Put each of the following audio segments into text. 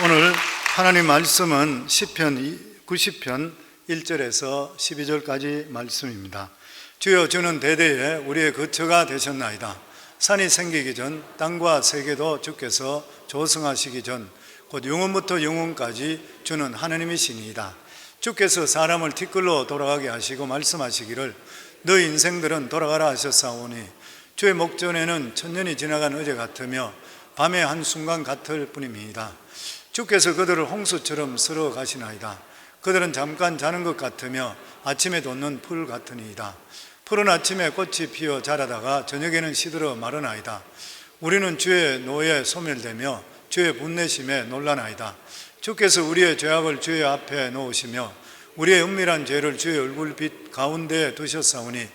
오늘 하나님 말씀은 시편 90편 1절에서 12절까지 말씀입니다. 주여, 주는 대대에 우리의 거처가 되셨나이다. 산이 생기기 전 땅과 세계도 주께서 조성하시기 전 곧 영원부터 영원까지 주는 하나님이시니이다. 주께서 사람을 티끌로 돌아가게 하시고 말씀하시기를 너희 인생들은 돌아가라 하셨사오니 주의 목전에는 천년이 지나간 어제 같으며 밤의 한순간 같을 뿐입니다. 주께서 그들을 홍수처럼 쓸어 가시나이다. 그들은 잠깐 자는 것 같으며 아침에 돋는 풀 같으니이다. 푸른 아침에 꽃이 피어 자라다가 저녁에는 시들어 마르나이다. 우리는 주의 노에 소멸되며 주의 분내심에 놀라나이다. 주께서 우리의 죄악을 주의 앞에 놓으시며 우리의 은밀한 죄를 주의 얼굴빛 가운데에 두셨사오니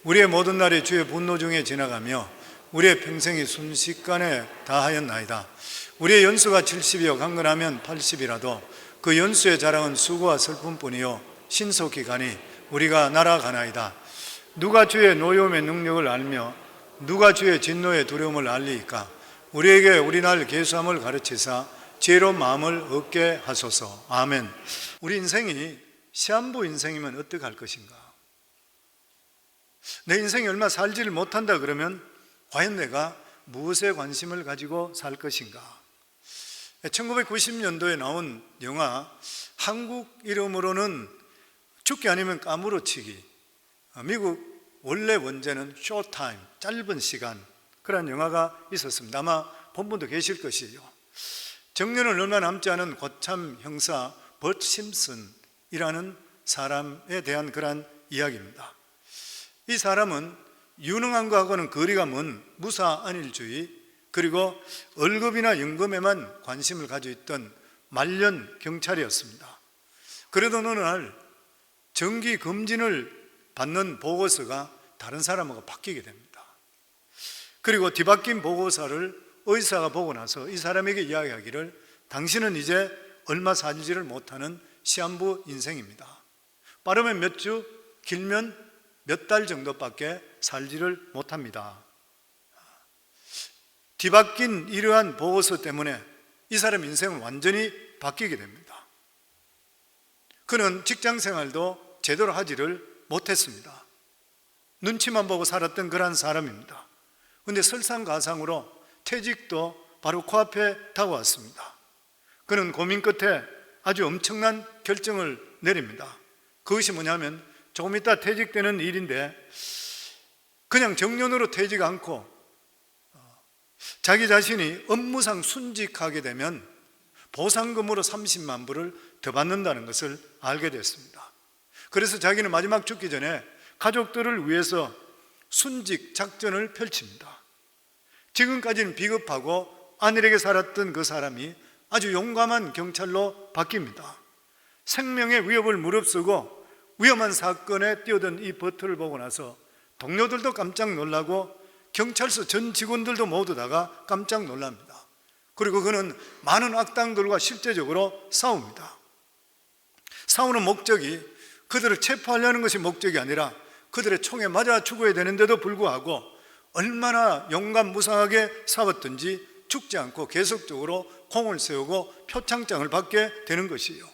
우리의 모든 날이 주의 분노 중에 지나가며 우리의 평생이 순식간에 다하였나이다. 우리의 연수가 70이요 강건하면 80이라도 그 연수의 자랑은 수고와 슬픔뿐이요 신속히 가니 우리가 날아가나이다. 누가 주의 노여움의 능력을 알며 누가 주의 진노의 두려움을 알리이까? 우리에게 우리날 계수함을 가르치사 지혜로운 마음을 얻게 하소서. 아멘. 우리 인생이 시한부 인생이면 어떻게 할 것인가? 내 인생이 얼마 살지를 못한다 그러면 과연 내가 무엇에 관심을 가지고 살 것인가? 1990년도에 나온 영화, 한국 이름으로는 죽기 아니면 까무러치기, 미국 원래 원제는 쇼타임, 짧은 시간, 그런 영화가 있었습니다. 아마 본 분도 계실 것이죠. 정년을 얼마 남지 않은 고참 형사 버트 심슨이라는 사람에 대한 그런 이야기입니다. 이 사람은 유능한 것하고는 거리가 먼 무사 안일주의, 그리고 월급이나 연금에만 관심을 가지고 있던 말년 경찰이었습니다. 그래도 어느 날 정기 검진을 받는 보고서가 다른 사람하고 바뀌게 됩니다. 그리고 뒤바뀐 보고서를 의사가 보고 나서 이 사람에게 이야기하기를 당신은 이제 얼마 살지를 못하는 시한부 인생입니다. 빠르면 몇 주, 길면 몇 달 정도밖에 살지를 못합니다. 뒤바뀐 이러한 보고서 때문에 이 사람 인생은 완전히 바뀌게 됩니다. 그는 직장 생활도 제대로 하지를 못했습니다. 눈치만 보고 살았던 그런 사람입니다. 그런데 설상가상으로 퇴직도 바로 코앞에 다가왔습니다. 그는 고민 끝에 아주 엄청난 결정을 내립니다. 그것이 뭐냐면 조금 이따 퇴직되는 일인데 그냥 정년으로 퇴직 않고 자기 자신이 업무상 순직하게 되면 보상금으로 30만 불을 더 받는다는 것을 알게 됐습니다. 그래서 자기는 마지막 죽기 전에 가족들을 위해서 순직 작전을 펼칩니다. 지금까지는 비겁하고 안일하게 살았던 그 사람이 아주 용감한 경찰로 바뀝니다. 생명의 위협을 무릅쓰고 위험한 사건에 뛰어든 이 버트를 보고 나서 동료들도 깜짝 놀라고 경찰서 전 직원들도 모두 다가 깜짝 놀랍니다. 그리고 그는 많은 악당들과 실제적으로 싸웁니다. 싸우는 목적이 그들을 체포하려는 것이 목적이 아니라 그들의 총에 맞아 죽어야 되는데도 불구하고 얼마나 용감무상하게 싸웠든지 죽지 않고 계속적으로 공을 세우고 표창장을 받게 되는 것이에요.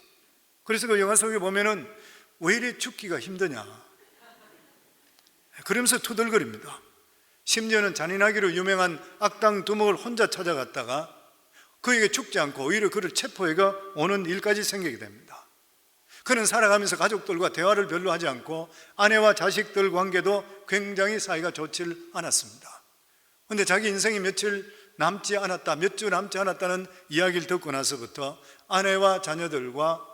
그래서 그 영화 속에 보면은 왜 이리 죽기가 힘드냐 그러면서 투덜거립니다. 심지어는 잔인하기로 유명한 악당 두목을 혼자 찾아갔다가 그에게 죽지 않고 오히려 그를 체포해가 오는 일까지 생기게 됩니다. 그는 살아가면서 가족들과 대화를 별로 하지 않고 아내와 자식들 관계도 굉장히 사이가 좋지 않았습니다. 그런데 자기 인생이 며칠 남지 않았다, 몇 주 남지 않았다는 이야기를 듣고 나서부터 아내와 자녀들과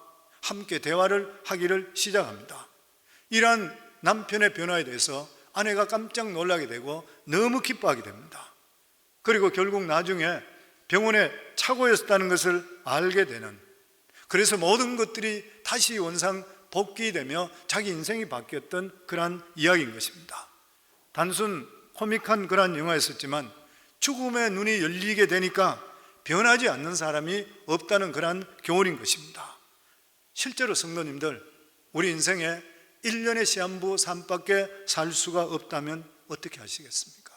함께 대화를 하기를 시작합니다. 이러한 남편의 변화에 대해서 아내가 깜짝 놀라게 되고 너무 기뻐하게 됩니다. 그리고 결국 나중에 병원에 차고였다는 것을 알게 되는, 그래서 모든 것들이 다시 원상 복귀되며 자기 인생이 바뀌었던 그러한 이야기인 것입니다. 단순 코믹한 그러한 영화였었지만 죽음의 눈이 열리게 되니까 변하지 않는 사람이 없다는 그러한 교훈인 것입니다. 실제로 성도님들, 우리 인생에 1년의 시한부 삶밖에 살 수가 없다면 어떻게 하시겠습니까?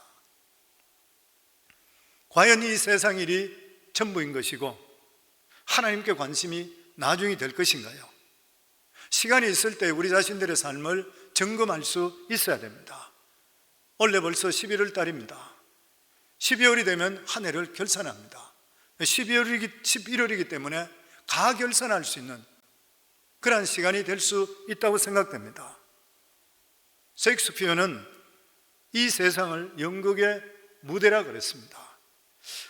과연 이 세상 일이 전부인 것이고 하나님께 관심이 나중이 될 것인가요? 시간이 있을 때 우리 자신들의 삶을 점검할 수 있어야 됩니다. 원래 벌써 11월 달입니다. 12월이 되면 한 해를 결산합니다. 11월이기 때문에 가결산할 수 있는 그러한 시간이 될 수 있다고 생각됩니다. 셰익스피어는 이 세상을 연극의 무대라 그랬습니다.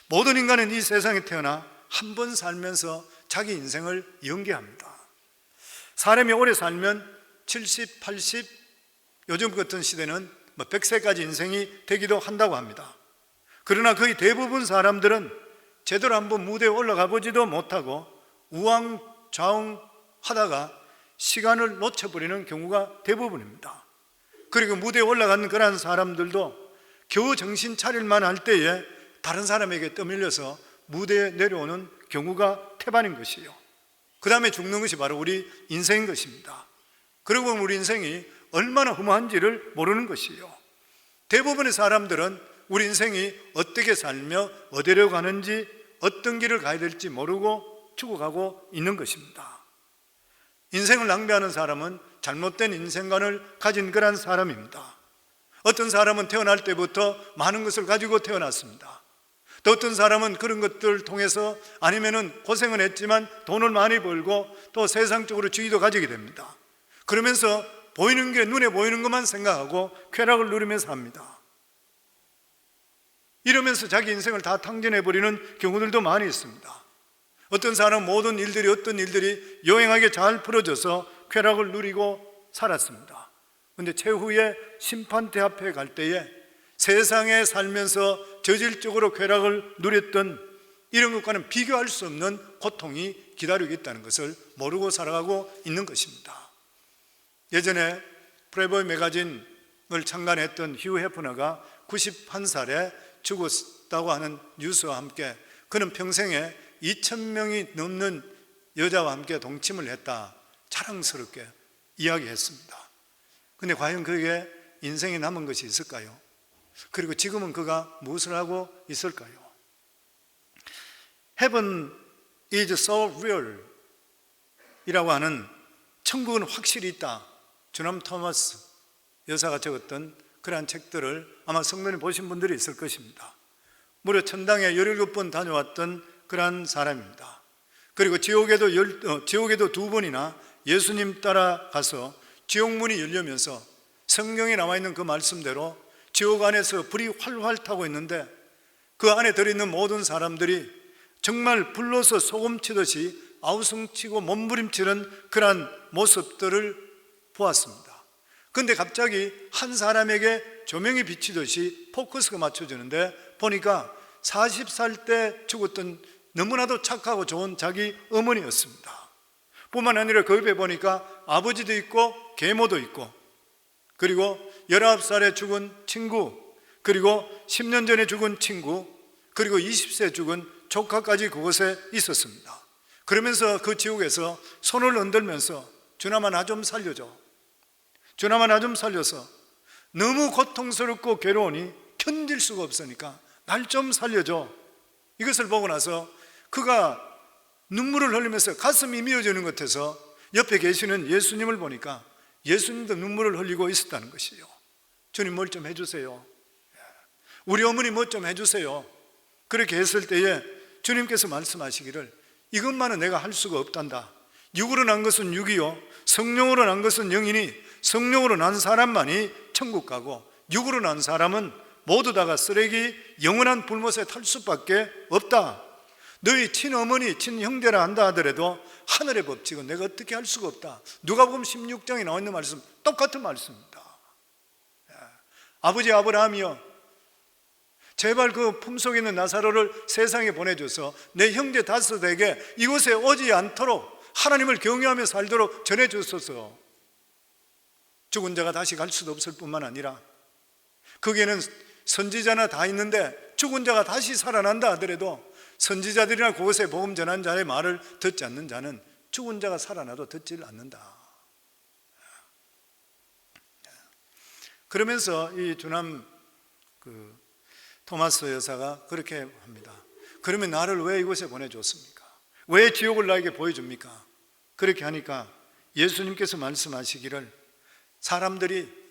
모든 인간은 이 세상에 태어나 한 번 살면서 자기 인생을 연기합니다. 사람이 오래 살면 70, 80, 요즘 같은 시대는 100세까지 인생이 되기도 한다고 합니다. 그러나 거의 대부분 사람들은 제대로 한번 무대에 올라가 보지도 못하고 우왕좌왕 하다가 시간을 놓쳐버리는 경우가 대부분입니다. 그리고 무대에 올라가는 그런 사람들도 겨우 정신 차릴만 할 때에 다른 사람에게 떠밀려서 무대에 내려오는 경우가 태반인 것이요, 그 다음에 죽는 것이 바로 우리 인생인 것입니다. 그리고 우리 인생이 얼마나 허무한지를 모르는 것이요, 대부분의 사람들은 우리 인생이 어떻게 살며 어디로 가는지, 어떤 길을 가야 될지 모르고 죽어가고 있는 것입니다. 인생을 낭비하는 사람은 잘못된 인생관을 가진 그런 사람입니다. 어떤 사람은 태어날 때부터 많은 것을 가지고 태어났습니다. 또 어떤 사람은 그런 것들을 통해서 아니면은 고생은 했지만 돈을 많이 벌고 또 세상적으로 지위도 가지게 됩니다. 그러면서 보이는 게, 눈에 보이는 것만 생각하고 쾌락을 누리면서 합니다. 이러면서 자기 인생을 다 탕진해버리는 경우들도 많이 있습니다. 어떤 사람은 모든 일들이, 어떤 일들이 요행하게 잘 풀어져서 쾌락을 누리고 살았습니다. 그런데 최후의 심판대 앞에 갈 때에 세상에 살면서 저질적으로 쾌락을 누렸던 이런 것과는 비교할 수 없는 고통이 기다리고 있다는 것을 모르고 살아가고 있는 것입니다. 예전에 플레이보이 매거진을 창간했던 휴 해프너가 91살에 죽었다고 하는 뉴스와 함께 그는 평생에 2,000명이 넘는 여자와 함께 동침을 했다, 자랑스럽게 이야기했습니다. 그런데 과연 그에게 인생이 남은 것이 있을까요? 그리고 지금은 그가 무엇을 하고 있을까요? Heaven is so real 이라고 하는, 천국은 확실히 있다, 주남 토마스 여사가 적었던 그러한 책들을 아마 성도님 보신 분들이 있을 것입니다. 무려 천당에 17번 다녀왔던 그러한 사람입니다. 그리고 지옥에도 2번이나 예수님 따라가서 지옥문이 열리면서 성경에 나와 있는 그 말씀대로 지옥 안에서 불이 활활 타고 있는데 그 안에 들어있는 모든 사람들이 정말 불로서 소금치듯이 아우성치고 몸부림치는 그러한 모습들을 보았습니다. 그런데 갑자기 한 사람에게 조명이 비치듯이 포커스가 맞춰지는데 보니까 40살 때 죽었던 너무나도 착하고 좋은 자기 어머니였습니다. 뿐만 아니라 그 옆에 보니까 아버지도 있고 계모도 있고, 그리고 19살에 죽은 친구, 그리고 10년 전에 죽은 친구, 그리고 20세 죽은 조카까지 그곳에 있었습니다. 그러면서 그 지옥에서 손을 흔들면서 주나마 나 좀 살려줘, 주나마 나 좀 살려서 너무 고통스럽고 괴로우니 견딜 수가 없으니까 날 좀 살려줘. 이것을 보고 나서 그가 눈물을 흘리면서 가슴이 미어지는 것 같아서 옆에 계시는 예수님을 보니까 예수님도 눈물을 흘리고 있었다는 것이요. 주님 뭘 좀 해주세요, 우리 어머니 뭐 좀 해주세요. 그렇게 했을 때에 주님께서 말씀하시기를 이것만은 내가 할 수가 없단다. 육으로 난 것은 육이요, 성령으로 난 것은 영이니 성령으로 난 사람만이 천국 가고 육으로 난 사람은 모두 다가 쓰레기 영원한 불못에 탈 수밖에 없다. 너희 친어머니 친형제라 한다 하더라도 하늘의 법칙은 내가 어떻게 할 수가 없다. 누가복음 16장에 나와 있는 말씀 똑같은 말씀입니다. 아버지 아브라함이여, 제발 그 품속에 있는 나사로를 세상에 보내줘서 내 형제 다섯에게 이곳에 오지 않도록 하나님을 경외하며 살도록 전해주소서. 죽은 자가 다시 갈 수도 없을 뿐만 아니라 거기에는 선지자나 다 있는데 죽은 자가 다시 살아난다 하더라도 선지자들이나 그곳에 복음 전한 자의 말을 듣지 않는 자는 죽은 자가 살아나도 듣지를 않는다. 그러면서 이 주남 토마스 여사가 그렇게 합니다. 그러면 나를 왜 이곳에 보내줬습니까? 왜 지옥을 나에게 보여줍니까? 그렇게 하니까 예수님께서 말씀하시기를 사람들이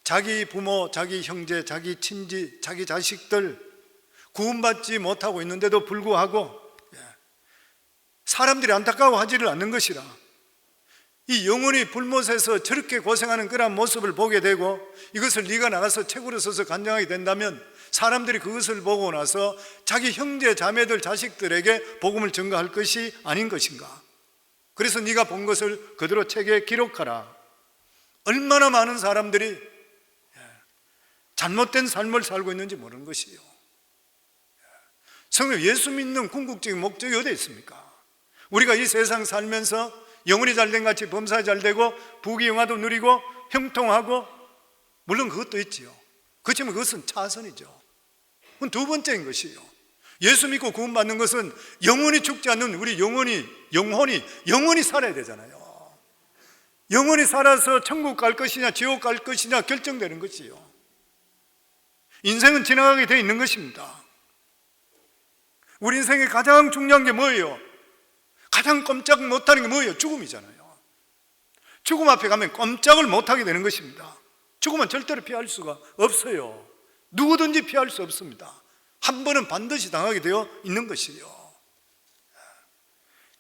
자기 부모, 자기 형제, 자기 친지, 자기 자식들 구원받지 못하고 있는데도 불구하고 사람들이 안타까워하지를 않는 것이라. 이 영혼이 불못에서 저렇게 고생하는 그런 모습을 보게 되고 이것을 네가 나가서 책으로 써서 간증하게 된다면 사람들이 그것을 보고 나서 자기 형제, 자매들, 자식들에게 복음을 전가할 것이 아닌 것인가? 그래서 네가 본 것을 그대로 책에 기록하라. 얼마나 많은 사람들이 잘못된 삶을 살고 있는지 모르는 것이요. 성도, 예수 믿는 궁극적인 목적이 어디에 있습니까? 우리가 이 세상 살면서 영혼이 잘된 같이 범사 잘되고 부귀영화도 누리고 형통하고, 물론 그것도 있지요. 그렇지만 그것은 차선이죠. 그건 두 번째인 것이요. 예수 믿고 구원받는 것은 영원히 죽지 않는 우리 영혼이 살아야 되잖아요. 영원히 살아서 천국 갈 것이냐 지옥 갈 것이냐 결정되는 것이요. 인생은 지나가게 되어 있는 것입니다. 우리 인생에 가장 중요한 게 뭐예요? 가장 꼼짝 못하는 게 뭐예요? 죽음이잖아요. 죽음 앞에 가면 꼼짝을 못하게 되는 것입니다. 죽음은 절대로 피할 수가 없어요. 누구든지 피할 수 없습니다. 한 번은 반드시 당하게 되어 있는 것이요.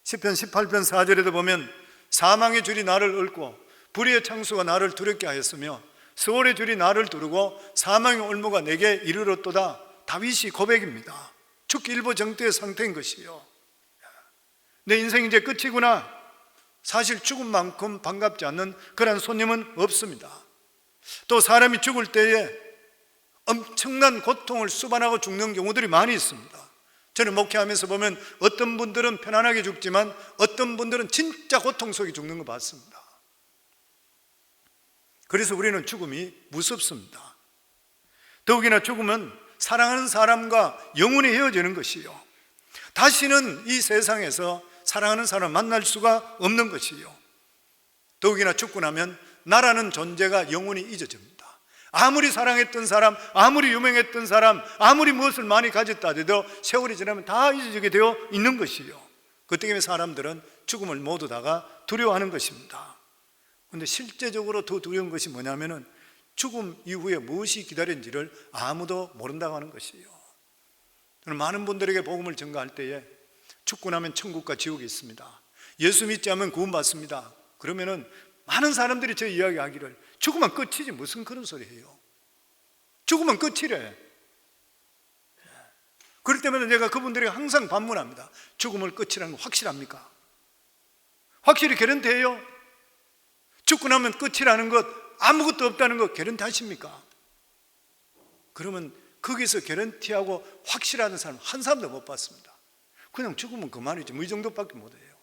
시편 18편 4절에도 보면 사망의 줄이 나를 얽고 불의의 창수가 나를 두렵게 하였으며 수월의 줄이 나를 두르고 사망의 올무가 내게 이르렀도다. 다윗이 고백입니다. 죽기 일보 정도의 상태인 것이요. 내 인생이 이제 끝이구나. 사실 죽음만큼 반갑지 않는 그런 손님은 없습니다. 또 사람이 죽을 때에 엄청난 고통을 수반하고 죽는 경우들이 많이 있습니다. 저는 목회하면서 보면 어떤 분들은 편안하게 죽지만 어떤 분들은 진짜 고통 속에 죽는 거 봤습니다. 그래서 우리는 죽음이 무섭습니다. 더욱이나 죽음은 사랑하는 사람과 영원히 헤어지는 것이요, 다시는 이 세상에서 사랑하는 사람 만날 수가 없는 것이요, 더욱이나 죽고 나면 나라는 존재가 영원히 잊어집니다. 아무리 사랑했던 사람, 아무리 유명했던 사람, 아무리 무엇을 많이 가졌다 하더라도 세월이 지나면 다 잊어지게 되어 있는 것이요. 그 때문에 사람들은 죽음을 모두 다가 두려워하는 것입니다. 그런데 실제적으로 더 두려운 것이 뭐냐면은 죽음 이후에 무엇이 기다리는지를 아무도 모른다고 하는 것이요. 저는 많은 분들에게 복음을 전가할 때에 죽고 나면 천국과 지옥이 있습니다, 예수 믿지 않으면 구원받습니다, 그러면은 많은 사람들이 저 이야기하기를 죽으면 끝이지 무슨 그런 소리 해요. 죽으면 끝이래. 그럴 때마다 내가 그분들에게 항상 반문합니다. 죽음을 끝이라는 거 확실합니까? 확실히 개런티해요? 죽고 나면 끝이라는 것, 아무것도 없다는 거 개런티 하십니까? 그러면 거기서 개런티하고 확실하는 사람 한 사람도 못 봤습니다. 그냥 죽으면 그만이지 뭐 이 정도밖에 못해요.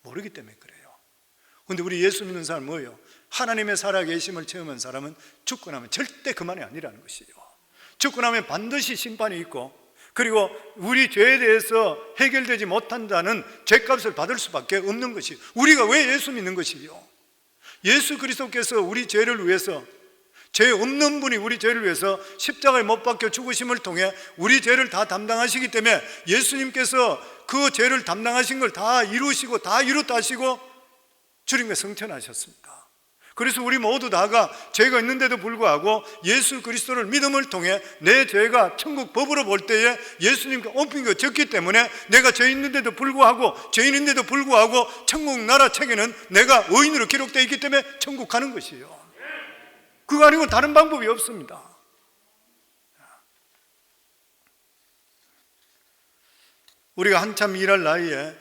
모르기 때문에 그래요. 그런데 우리 예수 믿는 사람은 뭐예요? 하나님의 살아계심을 체험한 사람은 죽고 나면 절대 그만이 아니라는 것이에요. 죽고 나면 반드시 심판이 있고, 그리고 우리 죄에 대해서 해결되지 못한다는 죄값을 받을 수밖에 없는 것이에요. 우리가 왜 예수 믿는 것이에요? 예수 그리스도께서 우리 죄를 위해서, 죄 없는 분이 우리 죄를 위해서 십자가에 못 박혀 죽으심을 통해 우리 죄를 다 담당하시기 때문에 예수님께서 그 죄를 담당하신 걸 다 이루시고 다 이뤘다 하시고 주님께 성천하셨습니다. 그래서 우리 모두 다가 죄가 있는데도 불구하고 예수 그리스도를 믿음을 통해 내 죄가 천국 법으로 볼 때에 예수님과 옮겨 졌기 때문에 내가 죄 있는데도 불구하고, 죄인인데도 불구하고 천국 나라 책에는 내가 의인으로 기록되어 있기 때문에 천국 가는 것이에요. 그거 아니고 다른 방법이 없습니다. 우리가 한참 일할 나이에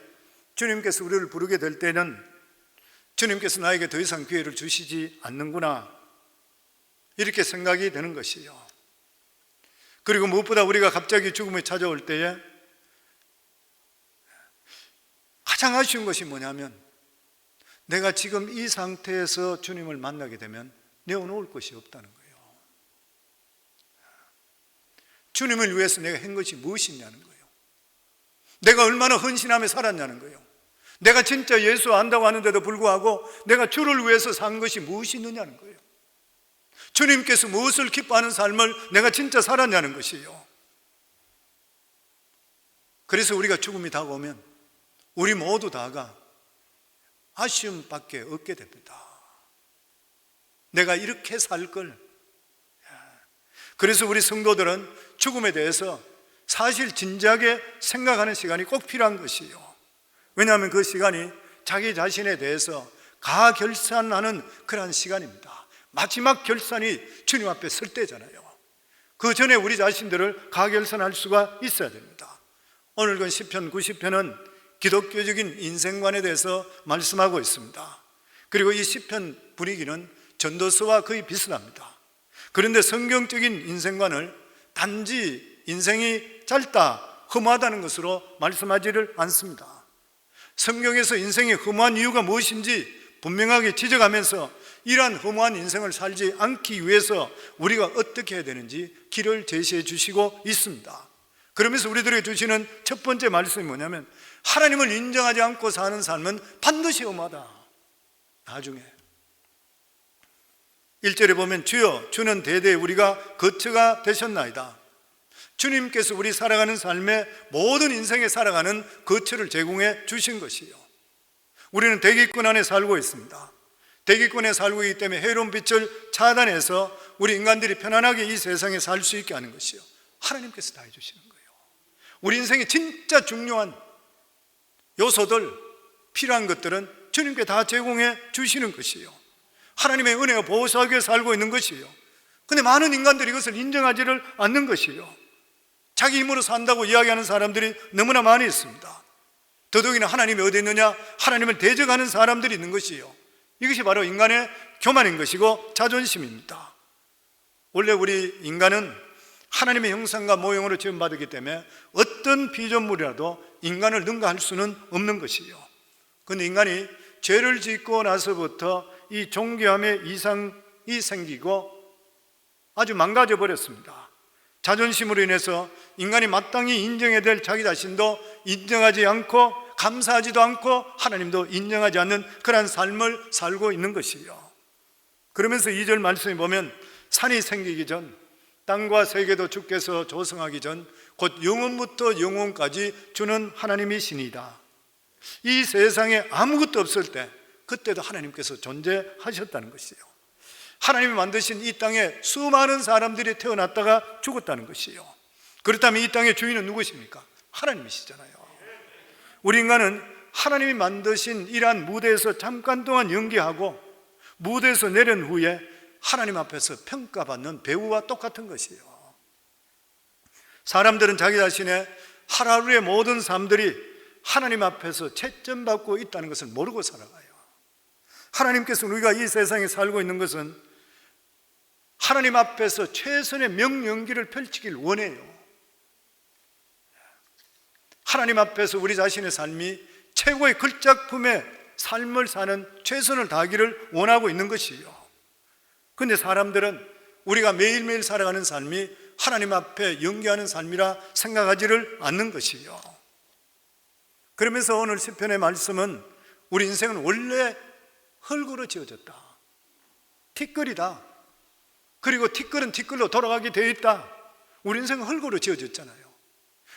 주님께서 우리를 부르게 될 때는 주님께서 나에게 더 이상 기회를 주시지 않는구나, 이렇게 생각이 되는 것이에요. 그리고 무엇보다 우리가 갑자기 죽음이 찾아올 때에 가장 아쉬운 것이 뭐냐면, 내가 지금 이 상태에서 주님을 만나게 되면 내어놓을 것이 없다는 거예요. 주님을 위해서 내가 한 것이 무엇이냐는 거예요. 내가 얼마나 헌신하며 살았냐는 거예요. 내가 진짜 예수 안다고 하는데도 불구하고 내가 주를 위해서 산 것이 무엇이 있느냐는 거예요. 주님께서 무엇을 기뻐하는 삶을 내가 진짜 살았냐는 것이에요. 그래서 우리가 죽음이 다가오면 우리 모두 다가 아쉬움밖에 없게 됩니다. 내가 이렇게 살 걸. 그래서 우리 성도들은 죽음에 대해서 사실 진지하게 생각하는 시간이 꼭 필요한 것이요. 왜냐하면 그 시간이 자기 자신에 대해서 가결산하는 그러한 시간입니다. 마지막 결산이 주님 앞에 설 때잖아요. 그 전에 우리 자신들을 가결산할 수가 있어야 됩니다. 오늘 그 시편 90편은 기독교적인 인생관에 대해서 말씀하고 있습니다. 그리고 이 시편 분위기는 전도서와 거의 비슷합니다. 그런데 성경적인 인생관을 단지 인생이 짧다, 허무하다는 것으로 말씀하지를 않습니다. 성경에서 인생의 허무한 이유가 무엇인지 분명하게 지적하면서 이러한 허무한 인생을 살지 않기 위해서 우리가 어떻게 해야 되는지 길을 제시해 주시고 있습니다. 그러면서 우리들에게 주시는 첫 번째 말씀이 뭐냐면, 하나님을 인정하지 않고 사는 삶은 반드시 험하다. 나중에 1절에 보면, 주여 주는 대대 우리가 거처가 되셨나이다. 주님께서 우리 살아가는 삶의 모든 인생에 살아가는 거처를 제공해 주신 것이요. 우리는 대기권 안에 살고 있습니다. 대기권에 살고 있기 때문에 해로운 빛을 차단해서 우리 인간들이 편안하게 이 세상에 살 수 있게 하는 것이요, 하나님께서 다 해주시는 거예요. 우리 인생에 진짜 중요한 요소들, 필요한 것들은 주님께 다 제공해 주시는 것이요, 하나님의 은혜가 보호하게 살고 있는 것이요. 근데 많은 인간들이 이것을 인정하지를 않는 것이요. 자기 힘으로 산다고 이야기하는 사람들이 너무나 많이 있습니다. 더더욱이나 하나님이 어디 있느냐, 하나님을 대적하는 사람들이 있는 것이요. 이것이 바로 인간의 교만인 것이고 자존심입니다. 원래 우리 인간은 하나님의 형상과 모형으로 지음받았기 때문에 어떤 피조물이라도 인간을 능가할 수는 없는 것이요. 그런데 인간이 죄를 짓고 나서부터 이 존귀함의 이상이 생기고 아주 망가져 버렸습니다. 자존심으로 인해서 인간이 마땅히 인정해야 될 자기 자신도 인정하지 않고, 감사하지도 않고, 하나님도 인정하지 않는 그러한 삶을 살고 있는 것이요. 그러면서 2절 말씀에 보면, 산이 생기기 전, 땅과 세계도 주께서 조성하기 전 곧 영원부터 영원까지 주는 하나님이시니이다. 이 세상에 아무것도 없을 때 그때도 하나님께서 존재하셨다는 것이요. 하나님이 만드신 이 땅에 수많은 사람들이 태어났다가 죽었다는 것이요. 그렇다면 이 땅의 주인은 누구십니까? 하나님이시잖아요. 우리 인간은 하나님이 만드신 이러한 무대에서 잠깐 동안 연기하고 무대에서 내린 후에 하나님 앞에서 평가받는 배우와 똑같은 것이에요. 사람들은 자기 자신의 하루하루의 모든 삶들이 하나님 앞에서 채점받고 있다는 것을 모르고 살아가요. 하나님께서 우리가 이 세상에 살고 있는 것은 하나님 앞에서 최선의 명연기를 펼치길 원해요. 하나님 앞에서 우리 자신의 삶이 최고의 걸작품의 삶을 사는 최선을 다하기를 원하고 있는 것이요. 그런데 사람들은 우리가 매일매일 살아가는 삶이 하나님 앞에 연기하는 삶이라 생각하지를 않는 것이요. 그러면서 오늘 시편의 말씀은, 우리 인생은 원래 흙으로 지어졌다, 티끌이다, 그리고 티끌은 티끌로 돌아가게 되어 있다. 우리 인생은 흙으로 지어졌잖아요.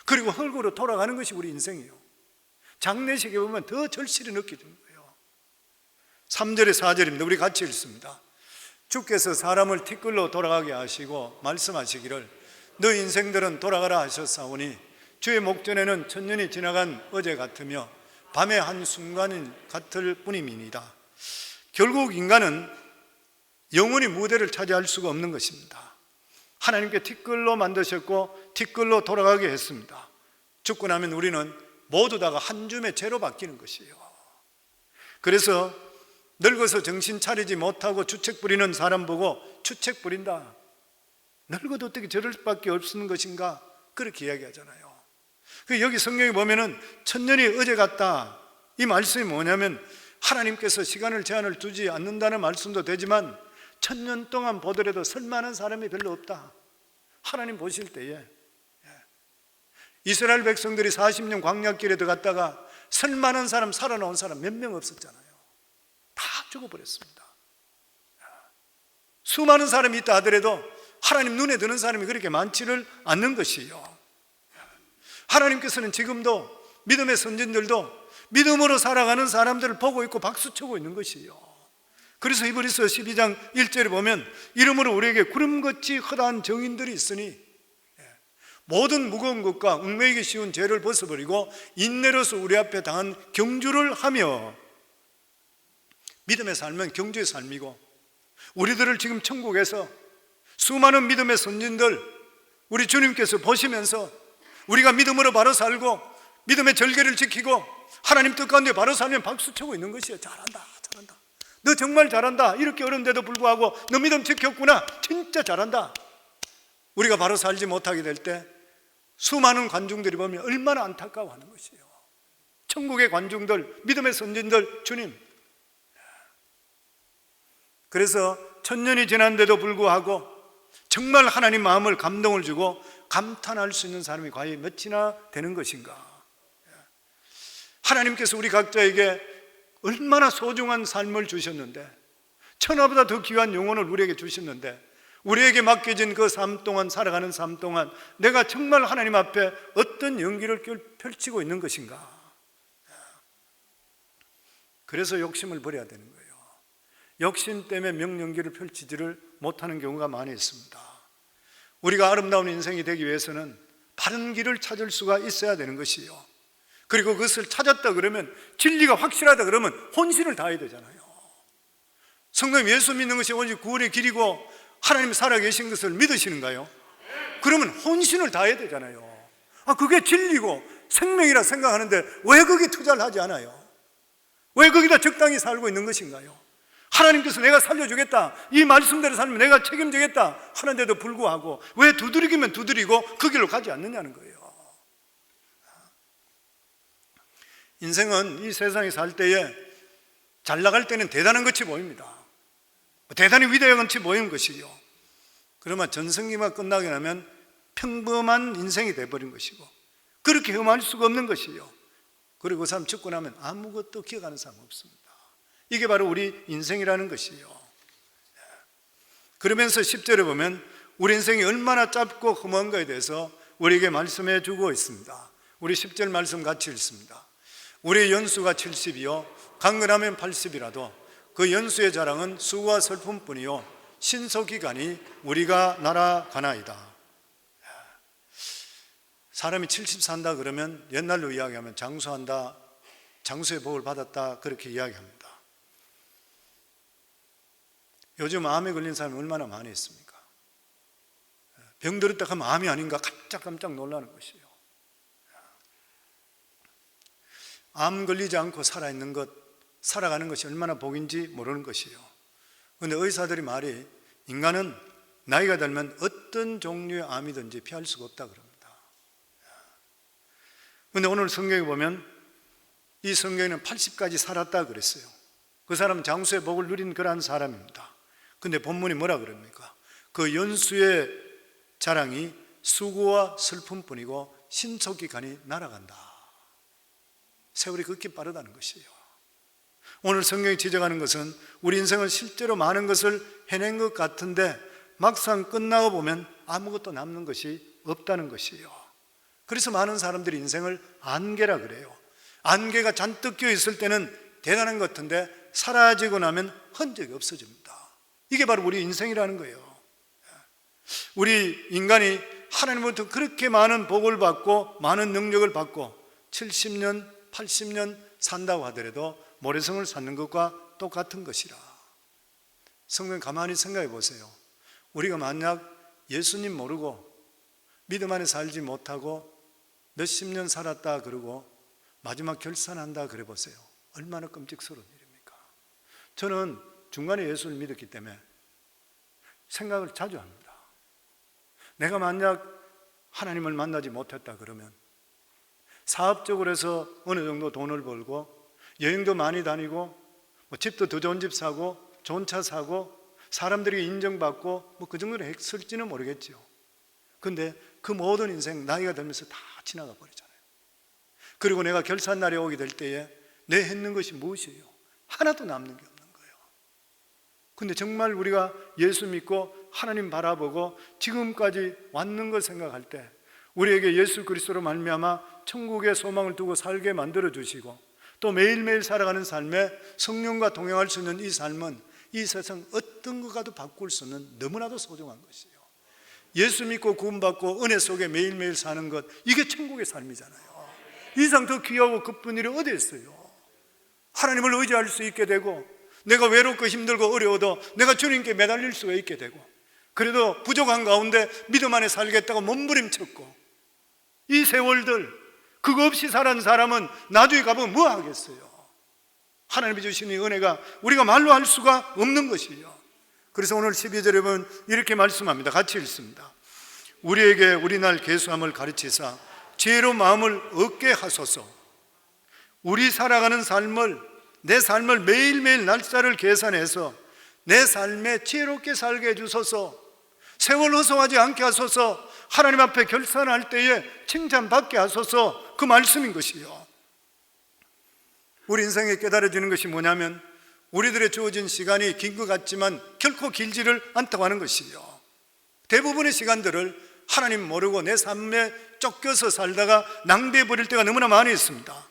그리고 흙으로 돌아가는 것이 우리 인생이에요. 장례식에 보면 더 절실히 느껴지는 거예요. 3절에 4절입니다. 우리 같이 읽습니다. 주께서 사람을 티끌로 돌아가게 하시고 말씀하시기를, 너 인생들은 돌아가라 하셨사오니 주의 목전에는 천년이 지나간 어제 같으며 밤의 한순간인 같을 뿐임이니이다. 결국 인간은 영원히 무대를 차지할 수가 없는 것입니다. 하나님께 티끌로 만드셨고 티끌로 돌아가게 했습니다. 죽고 나면 우리는 모두 다가 한 줌의 재로 바뀌는 것이에요. 그래서 늙어서 정신 차리지 못하고 주책 부리는 사람 보고 주책 부린다, 늙어도 어떻게 저럴 수밖에 없는 것인가, 그렇게 이야기하잖아요. 여기 성경에 보면은 천년이 어제 같다, 이 말씀이 뭐냐면 하나님께서 시간을 제한을 두지 않는다는 말씀도 되지만 천년 동안 보더라도 설만한 사람이 별로 없다. 하나님 보실 때에 이스라엘 백성들이 40년 광야길에 들어갔다가 설만한 사람, 살아나온 사람 몇 명 없었잖아요. 다 죽어버렸습니다. 수많은 사람이 있다 하더라도 하나님 눈에 드는 사람이 그렇게 많지를 않는 것이요. 하나님께서는 지금도 믿음의 선진들도 믿음으로 살아가는 사람들을 보고 있고 박수치고 있는 것이요. 그래서 히브리서 12장 1절에 보면 이러므로 우리에게 구름같이 허다한 정인들이 있으니 모든 무거운 것과 얽매이기 쉬운 죄를 벗어버리고 인내로서 우리 앞에 당한 경주를 하며, 믿음의 삶은 경주의 삶이고, 우리들을 지금 천국에서 수많은 믿음의 선진들 우리 주님께서 보시면서 우리가 믿음으로 바로 살고 믿음의 절개를 지키고 하나님 뜻 가운데 바로 살면 박수치고 있는 것이에요. 잘한다, 잘한다, 너 정말 잘한다, 이렇게 어려운데도 불구하고 너 믿음 지켰구나, 진짜 잘한다. 우리가 바로 살지 못하게 될 때 수많은 관중들이 보면 얼마나 안타까워하는 것이에요. 천국의 관중들, 믿음의 선진들, 주님. 그래서 천년이 지난데도 불구하고 정말 하나님 마음을 감동을 주고 감탄할 수 있는 사람이 과연 몇이나 되는 것인가. 하나님께서 우리 각자에게 얼마나 소중한 삶을 주셨는데, 천하보다 더 귀한 영혼을 우리에게 주셨는데, 우리에게 맡겨진 그 삶 동안, 살아가는 삶 동안 내가 정말 하나님 앞에 어떤 연기를 펼치고 있는 것인가. 그래서 욕심을 버려야 되는 거예요. 욕심 때문에 명연기를 펼치지를 못하는 경우가 많이 있습니다. 우리가 아름다운 인생이 되기 위해서는 바른 길을 찾을 수가 있어야 되는 것이요. 그리고 그것을 찾았다 그러면, 진리가 확실하다 그러면 혼신을 다해야 되잖아요. 성도님, 예수 믿는 것이 오직 구원의 길이고 하나님 살아계신 것을 믿으시는가요? 그러면 혼신을 다해야 되잖아요. 그게 진리고 생명이라 생각하는데 왜 거기에 투자를 하지 않아요? 왜 거기다 적당히 살고 있는 것인가요? 하나님께서 내가 살려주겠다, 이 말씀대로 살면 내가 책임지겠다 하는데도 불구하고 왜 두드리기면 두드리고 그 길로 가지 않느냐는 거예요. 인생은 이 세상에 살 때에 잘 나갈 때는 대단한 것이 보입니다. 대단히 위대한 것이 보이는 것이요. 그러면 전성기만 끝나게 나면 평범한 인생이 돼버린 것이고, 그렇게 흠할 수가 없는 것이요. 그리고 그 사람 죽고 나면 아무것도 기억하는 사람 없습니다. 이게 바로 우리 인생이라는 것이요. 그러면서 10절에 보면 우리 인생이 얼마나 짧고 험한가에 대해서 우리에게 말씀해 주고 있습니다. 우리 10절 말씀 같이 읽습니다. 우리의 연수가 70이요 강건하면 80이라도 그 연수의 자랑은 수고와 슬픔뿐이요 신속기간이 우리가 날아가나이다. 사람이 70 산다 그러면 옛날로 이야기하면 장수한다, 장수의 복을 받았다, 그렇게 이야기합니다. 요즘 암에 걸린 사람이 얼마나 많이 있습니까? 병들었다 하면 암이 아닌가 깜짝 놀라는 것이에요. 암 걸리지 않고 살아있는 것, 살아가는 것이 얼마나 복인지 모르는 것이에요. 그런데 의사들이 말이, 인간은 나이가 들면 어떤 종류의 암이든지 피할 수가 없다 그럽니다. 그런데 오늘 성경에 보면 이 성경에는 80까지 살았다 그랬어요. 그 사람은 장수의 복을 누린 그러한 사람입니다. 근데 본문이 뭐라 그럽니까? 그 연수의 자랑이 수고와 슬픔뿐이고 신속기간이 날아간다. 세월이 그렇게 빠르다는 것이에요. 오늘 성경이 지적하는 것은 우리 인생은 실제로 많은 것을 해낸 것 같은데 막상 끝나고 보면 아무것도 남는 것이 없다는 것이에요. 그래서 많은 사람들이 인생을 안개라 그래요. 안개가 잔뜩 껴 있을 때는 대단한 것 같은데 사라지고 나면 흔적이 없어집니다. 이게 바로 우리 인생이라는 거예요. 우리 인간이 하나님으로부터 그렇게 많은 복을 받고 많은 능력을 받고 70년, 80년 산다고 하더라도 모래성을 쌓는 것과 똑같은 것이라. 성경 가만히 생각해 보세요. 우리가 만약 예수님 모르고 믿음 안에 살지 못하고 몇십 년 살았다 그러고 마지막 결산한다 그래 보세요. 얼마나 끔찍스러운 일입니까? 저는 중간에 예수를 믿었기 때문에 생각을 자주 합니다. 내가 만약 하나님을 만나지 못했다 그러면 사업적으로 해서 어느 정도 돈을 벌고 여행도 많이 다니고 집도 더 좋은 집 사고 좋은 차 사고 사람들에게 인정받고 그 정도로 했을지는 모르겠죠. 그런데 그 모든 인생 나이가 들면서 다 지나가 버리잖아요. 그리고 내가 결산날에 오게 될 때에 내 했는 것이 무엇이에요? 하나도 남는 게 없는 거예요. 근데 정말 우리가 예수 믿고 하나님 바라보고 지금까지 왔는 걸 생각할 때 우리에게 예수 그리스도로 말미암아 천국의 소망을 두고 살게 만들어 주시고 또 매일매일 살아가는 삶에 성령과 동행할 수 있는 이 삶은 이 세상 어떤 것과도 바꿀 수 없는 너무나도 소중한 것이에요. 예수 믿고 구원받고 은혜 속에 매일매일 사는 것, 이게 천국의 삶이잖아요. 이 이상 더 귀하고 기쁜 일이 어디 있어요? 하나님을 의지할 수 있게 되고, 내가 외롭고 힘들고 어려워도 내가 주님께 매달릴 수가 있게 되고, 그래도 부족한 가운데 믿음 안에 살겠다고 몸부림쳤고, 이 세월들 그거 없이 살은 사람은 나중에 가보면 뭐 하겠어요? 하나님이 주신 이 은혜가 우리가 말로 할 수가 없는 것이에요. 그래서 오늘 12절에 보면 이렇게 말씀합니다. 같이 읽습니다. 우리에게 우리날 계수함을 가르치사 지혜로운 마음을 얻게 하소서. 우리 살아가는 삶을, 내 삶을 매일매일 날짜를 계산해서 내 삶에 지혜롭게 살게 해주소서. 세월 허송하지 않게 하소서. 하나님 앞에 결산할 때에 칭찬받게 하소서. 그 말씀인 것이요. 우리 인생에 깨달아지는 것이 뭐냐면, 우리들의 주어진 시간이 긴 것 같지만 결코 길지를 않다고 하는 것이요. 대부분의 시간들을 하나님 모르고 내 삶에 쫓겨서 살다가 낭비해버릴 때가 너무나 많이 있습니다.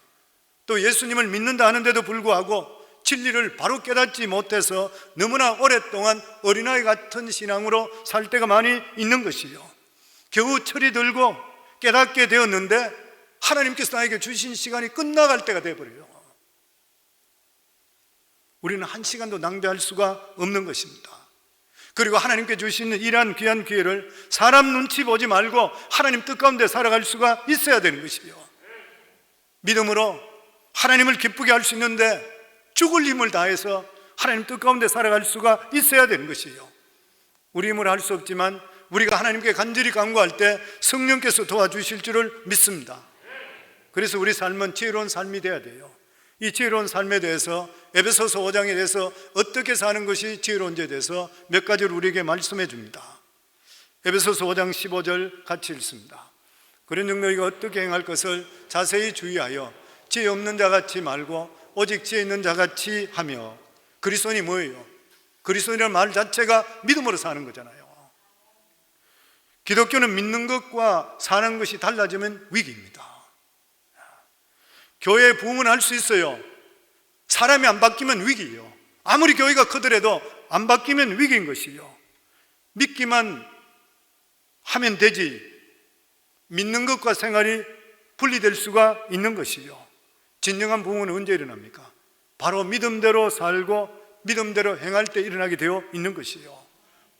또 예수님을 믿는다 하는데도 불구하고 진리를 바로 깨닫지 못해서 너무나 오랫동안 어린아이 같은 신앙으로 살 때가 많이 있는 것이요. 겨우 철이 들고 깨닫게 되었는데 하나님께서 나에게 주신 시간이 끝나갈 때가 되어버려요. 우리는 한 시간도 낭비할 수가 없는 것입니다. 그리고 하나님께 주시는 이러한 귀한 기회를 사람 눈치 보지 말고 하나님 뜻 가운데 살아갈 수가 있어야 되는 것이요. 믿음으로 하나님을 기쁘게 할 수 있는데 죽을 힘을 다해서 하나님 뜻 가운데 살아갈 수가 있어야 되는 것이요. 우리 힘으로 할 수 없지만 우리가 하나님께 간절히 간구할 때 성령께서 도와주실 줄을 믿습니다. 그래서 우리 삶은 지혜로운 삶이 되어야 돼요. 이 지혜로운 삶에 대해서 에베소서 5장에 대해서 어떻게 사는 것이 지혜로운지에 대해서 몇 가지를 우리에게 말씀해 줍니다. 에베소서 5장 15절 같이 읽습니다. 그런즉 너희가 어떻게 행할 것을 자세히 주의하여 지혜 없는 자같이 말고 오직 지혜 있는 자같이 하며. 그리스도인이 뭐예요? 그리스도인이라는 말 자체가 믿음으로 사는 거잖아요. 기독교는 믿는 것과 사는 것이 달라지면 위기입니다. 교회에 부흥은 할 수 있어요. 사람이 안 바뀌면 위기예요. 아무리 교회가 크더라도 안 바뀌면 위기인 것이요. 믿기만 하면 되지 믿는 것과 생활이 분리될 수가 있는 것이요. 진정한 부흥은 언제 일어납니까? 바로 믿음대로 살고 믿음대로 행할 때 일어나게 되어 있는 것이요.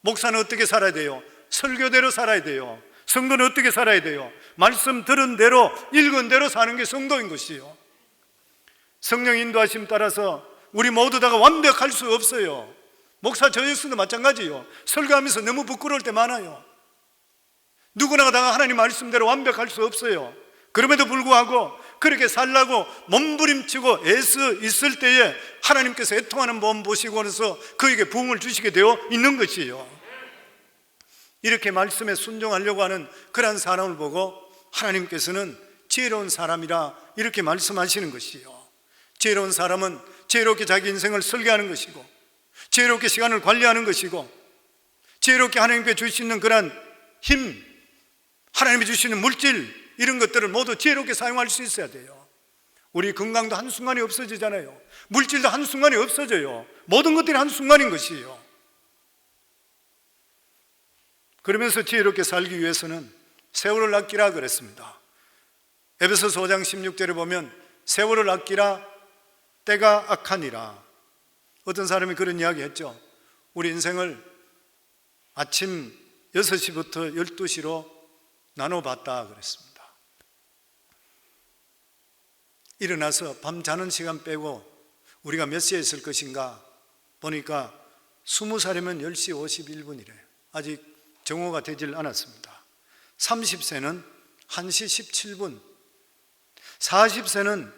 목사는 어떻게 살아야 돼요? 설교대로 살아야 돼요. 성도는 어떻게 살아야 돼요? 말씀 들은 대로 읽은 대로 사는 게 성도인 것이요. 성령 인도하심 따라서 우리 모두 다가 완벽할 수 없어요. 목사 저역수도 마찬가지요. 설교하면서 너무 부끄러울 때 많아요. 누구나 다 하나님 말씀대로 완벽할 수 없어요. 그럼에도 불구하고 그렇게 살라고 몸부림치고 애써 있을 때에 하나님께서 애통하는 몸 보시고서 그에게 부흥을 주시게 되어 있는 것이에요. 이렇게 말씀에 순종하려고 하는 그런 사람을 보고 하나님께서는 지혜로운 사람이라 이렇게 말씀하시는 것이요. 지혜로운 사람은 지혜롭게 자기 인생을 설계하는 것이고, 지혜롭게 시간을 관리하는 것이고, 지혜롭게 하나님께 주시는 그런 힘, 하나님이 주시는 물질, 이런 것들을 모두 지혜롭게 사용할 수 있어야 돼요. 우리 건강도 한순간에 없어지잖아요. 물질도 한순간에 없어져요. 모든 것들이 한순간인 것이에요. 그러면서 지혜롭게 살기 위해서는 세월을 아끼라 그랬습니다. 에베소서 5장 16절에 보면 세월을 아끼라 때가 악하니라. 어떤 사람이 그런 이야기 했죠. 우리 인생을 아침 6시부터 12시로 나눠봤다 그랬습니다. 일어나서 밤 자는 시간 빼고 우리가 몇 시에 있을 것인가 보니까 20살이면 10시 51분이래. 아직 정오가 되질 않았습니다. 30세는 1시 17분, 40세는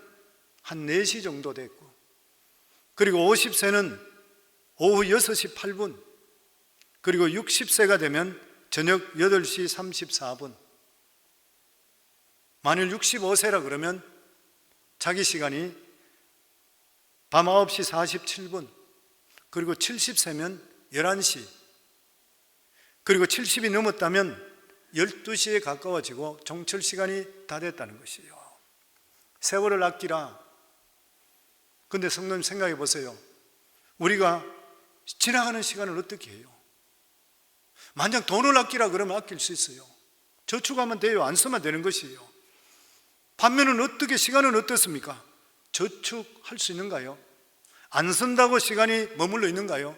한 4시 정도 됐고, 그리고 50세는 오후 6시 8분, 그리고 60세가 되면 저녁 8시 34분. 만일 65세라 그러면 자기 시간이 밤 9시 47분, 그리고 70세면 11시, 그리고 70이 넘었다면 12시에 가까워지고 종철 시간이 다 됐다는 것이에요. 세월을 아끼라. 근데 성도님 생각해 보세요. 우리가 지나가는 시간을 어떻게 해요? 만약 돈을 아끼라 그러면 아낄 수 있어요. 저축하면 돼요. 안 쓰면 되는 것이에요. 반면은 어떻게, 시간은 어떻습니까? 저축할 수 있는가요? 안 쓴다고 시간이 머물러 있는가요?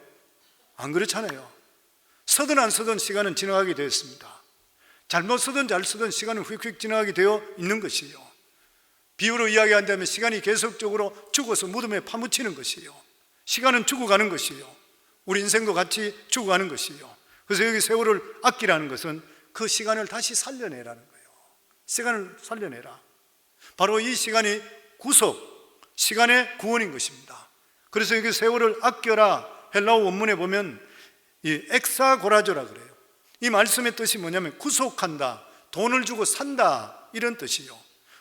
안 그렇잖아요. 쓰든 안 쓰든 시간은 지나가게 되어 있습니다. 잘못 쓰든 잘 쓰든 시간은 휙휙 지나가게 되어 있는 것이에요. 비유로 이야기한다면 시간이 계속적으로 죽어서 무덤에 파묻히는 것이에요. 시간은 죽어가는 것이에요. 우리 인생도 같이 죽어가는 것이에요. 그래서 여기 세월을 아끼라는 것은 그 시간을 다시 살려내라는 거예요. 시간을 살려내라. 바로 이 시간이 구속, 시간의 구원인 것입니다. 그래서 여기 세월을 아껴라, 헬라어 원문에 보면 이 엑사고라조라 그래요. 이 말씀의 뜻이 뭐냐면 구속한다, 돈을 주고 산다, 이런 뜻이요.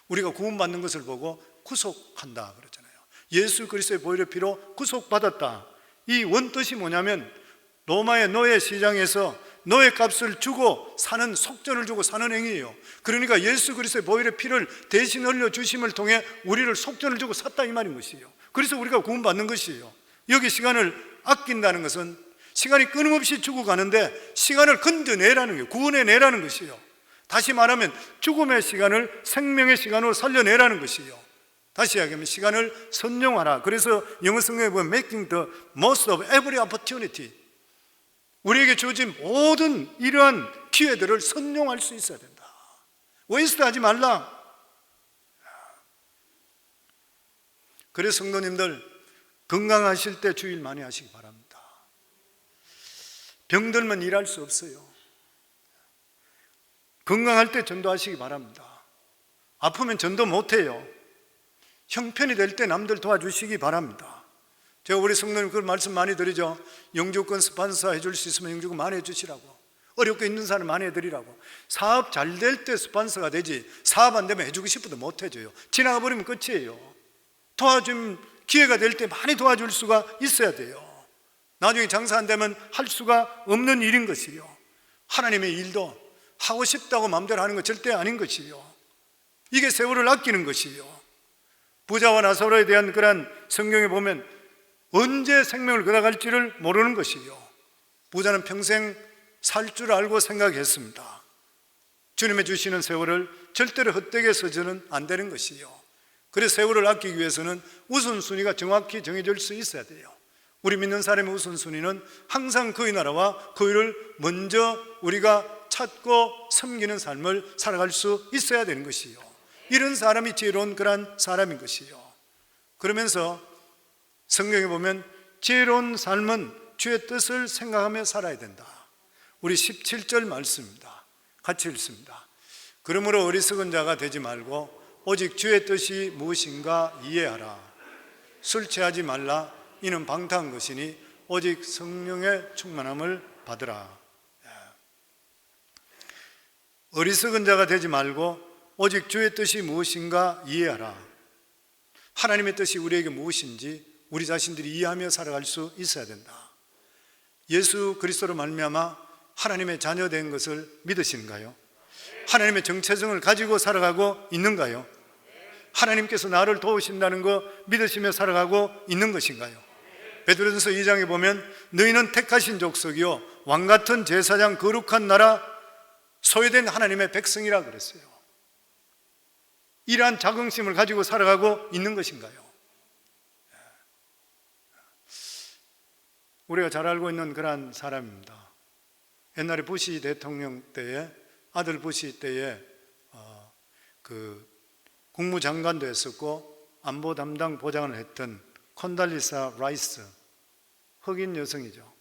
우리가 구원받는 것을 보고 구속한다 그러잖아요. 예수 그리스도의 보혈의 피로 구속받았다. 이 원뜻이 뭐냐면 로마의 노예 시장에서 노예 값을 주고 사는, 속전을 주고 사는 행위예요. 그러니까 예수 그리스도의 보혈의 피를 대신 흘려주심을 통해 우리를 속전을 주고 샀다, 이 말인 것이에요. 그래서 우리가 구원받는 것이에요. 여기 시간을 아낀다는 것은 시간이 끊임없이 죽어가는데 시간을 건져내라는 거예요. 구원해내라는 것이에요. 다시 말하면 죽음의 시간을 생명의 시간으로 살려내라는 것이에요. 다시 이야기하면 시간을 선용하라. 그래서 영어 성경에 보면 making the most of every opportunity, 우리에게 주어진 모든 이러한 기회들을 선용할 수 있어야 된다. 웨이스트 하지 말라. 그래서 성도님들, 건강하실 때 주일 많이 하시기 바랍니다. 병들면 일할 수 없어요. 건강할 때 전도하시기 바랍니다. 아프면 전도 못해요. 형편이 될 때 남들 도와주시기 바랍니다. 제가 우리 성도님 그 말씀 많이 드리죠. 영주권 스폰서 해줄 수 있으면 영주권 많이 해주시라고, 어렵게 있는 사람 많이 해드리라고. 사업 잘 될 때 스폰서가 되지, 사업 안 되면 해주고 싶어도 못 해줘요. 지나가 버리면 끝이에요. 도와준 기회가 될 때 많이 도와줄 수가 있어야 돼요. 나중에 장사 안 되면 할 수가 없는 일인 것이요. 하나님의 일도 하고 싶다고 마음대로 하는 것 절대 아닌 것이요. 이게 세월을 아끼는 것이요. 부자와 나사로에 대한 그런 성경에 보면 언제 생명을 끊어갈지를 모르는 것이요. 부자는 평생 살 줄 알고 생각했습니다. 주님의 주시는 세월을 절대로 헛되게 써서는 안 되는 것이요. 그래서 세월을 아끼기 위해서는 우선순위가 정확히 정해질 수 있어야 돼요. 우리 믿는 사람의 우선순위는 항상 그의 나라와 그의를 먼저 우리가 찾고 섬기는 삶을 살아갈 수 있어야 되는 것이요. 이런 사람이 지혜로운 그런 사람인 것이요. 그러면서 성경에 보면 지혜로운 삶은 주의 뜻을 생각하며 살아야 된다. 우리 17절 말씀입니다. 같이 읽습니다. 그러므로 어리석은 자가 되지 말고 오직 주의 뜻이 무엇인가 이해하라. 술 취하지 말라. 이는 방탕한 것이니 오직 성령의 충만함을 받으라. 어리석은 자가 되지 말고 오직 주의 뜻이 무엇인가 이해하라. 하나님의 뜻이 우리에게 무엇인지 우리 자신들이 이해하며 살아갈 수 있어야 된다. 예수 그리스도로 말미암아 하나님의 자녀된 것을 믿으시는가요? 하나님의 정체성을 가지고 살아가고 있는가요? 하나님께서 나를 도우신다는 거 믿으시며 살아가고 있는 것인가요? 베드로전서 2장에 보면 너희는 택하신 족속이요 왕같은 제사장 거룩한 나라 소유된 하나님의 백성이라 그랬어요. 이러한 자긍심을 가지고 살아가고 있는 것인가요? 우리가 잘 알고 있는 그러한 사람입니다. 옛날에 부시 대통령 때에, 아들 부시 때에 그 국무장관도 했었고 안보 담당 보장을 했던 콘달리사 라이스, 흑인 여성이죠.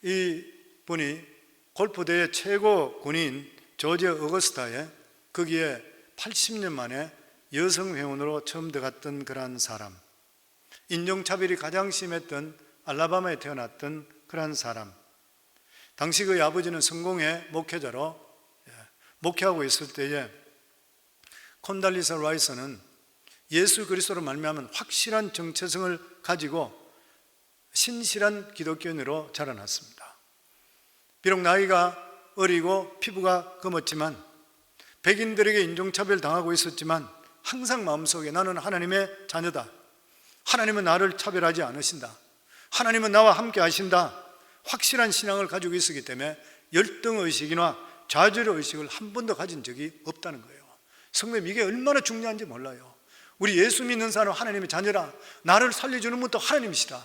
이 분이 골프대회 최고 군인 조지 어거스타에 거기에 80년 만에 여성 회원으로 처음 들어갔던 그러한 사람, 인종차별이 가장 심했던 알라바마에 태어났던 그러한 사람, 당시 그의 아버지는 성공회 목회자로 목회하고 있을 때에 콘달리사 라이스는 예수 그리스도로 말미암은 확실한 정체성을 가지고 신실한 기독교인으로 자라났습니다. 비록 나이가 어리고 피부가 검었지만 백인들에게 인종차별 당하고 있었지만 항상 마음속에 나는 하나님의 자녀다, 하나님은 나를 차별하지 않으신다, 하나님은 나와 함께 하신다, 확실한 신앙을 가지고 있었기 때문에 열등의식이나 좌절의식을 한 번도 가진 적이 없다는 거예요. 성도님, 이게 얼마나 중요한지 몰라요. 우리 예수 믿는 사람은 하나님의 자녀라, 나를 살려주는 분도 하나님이시다,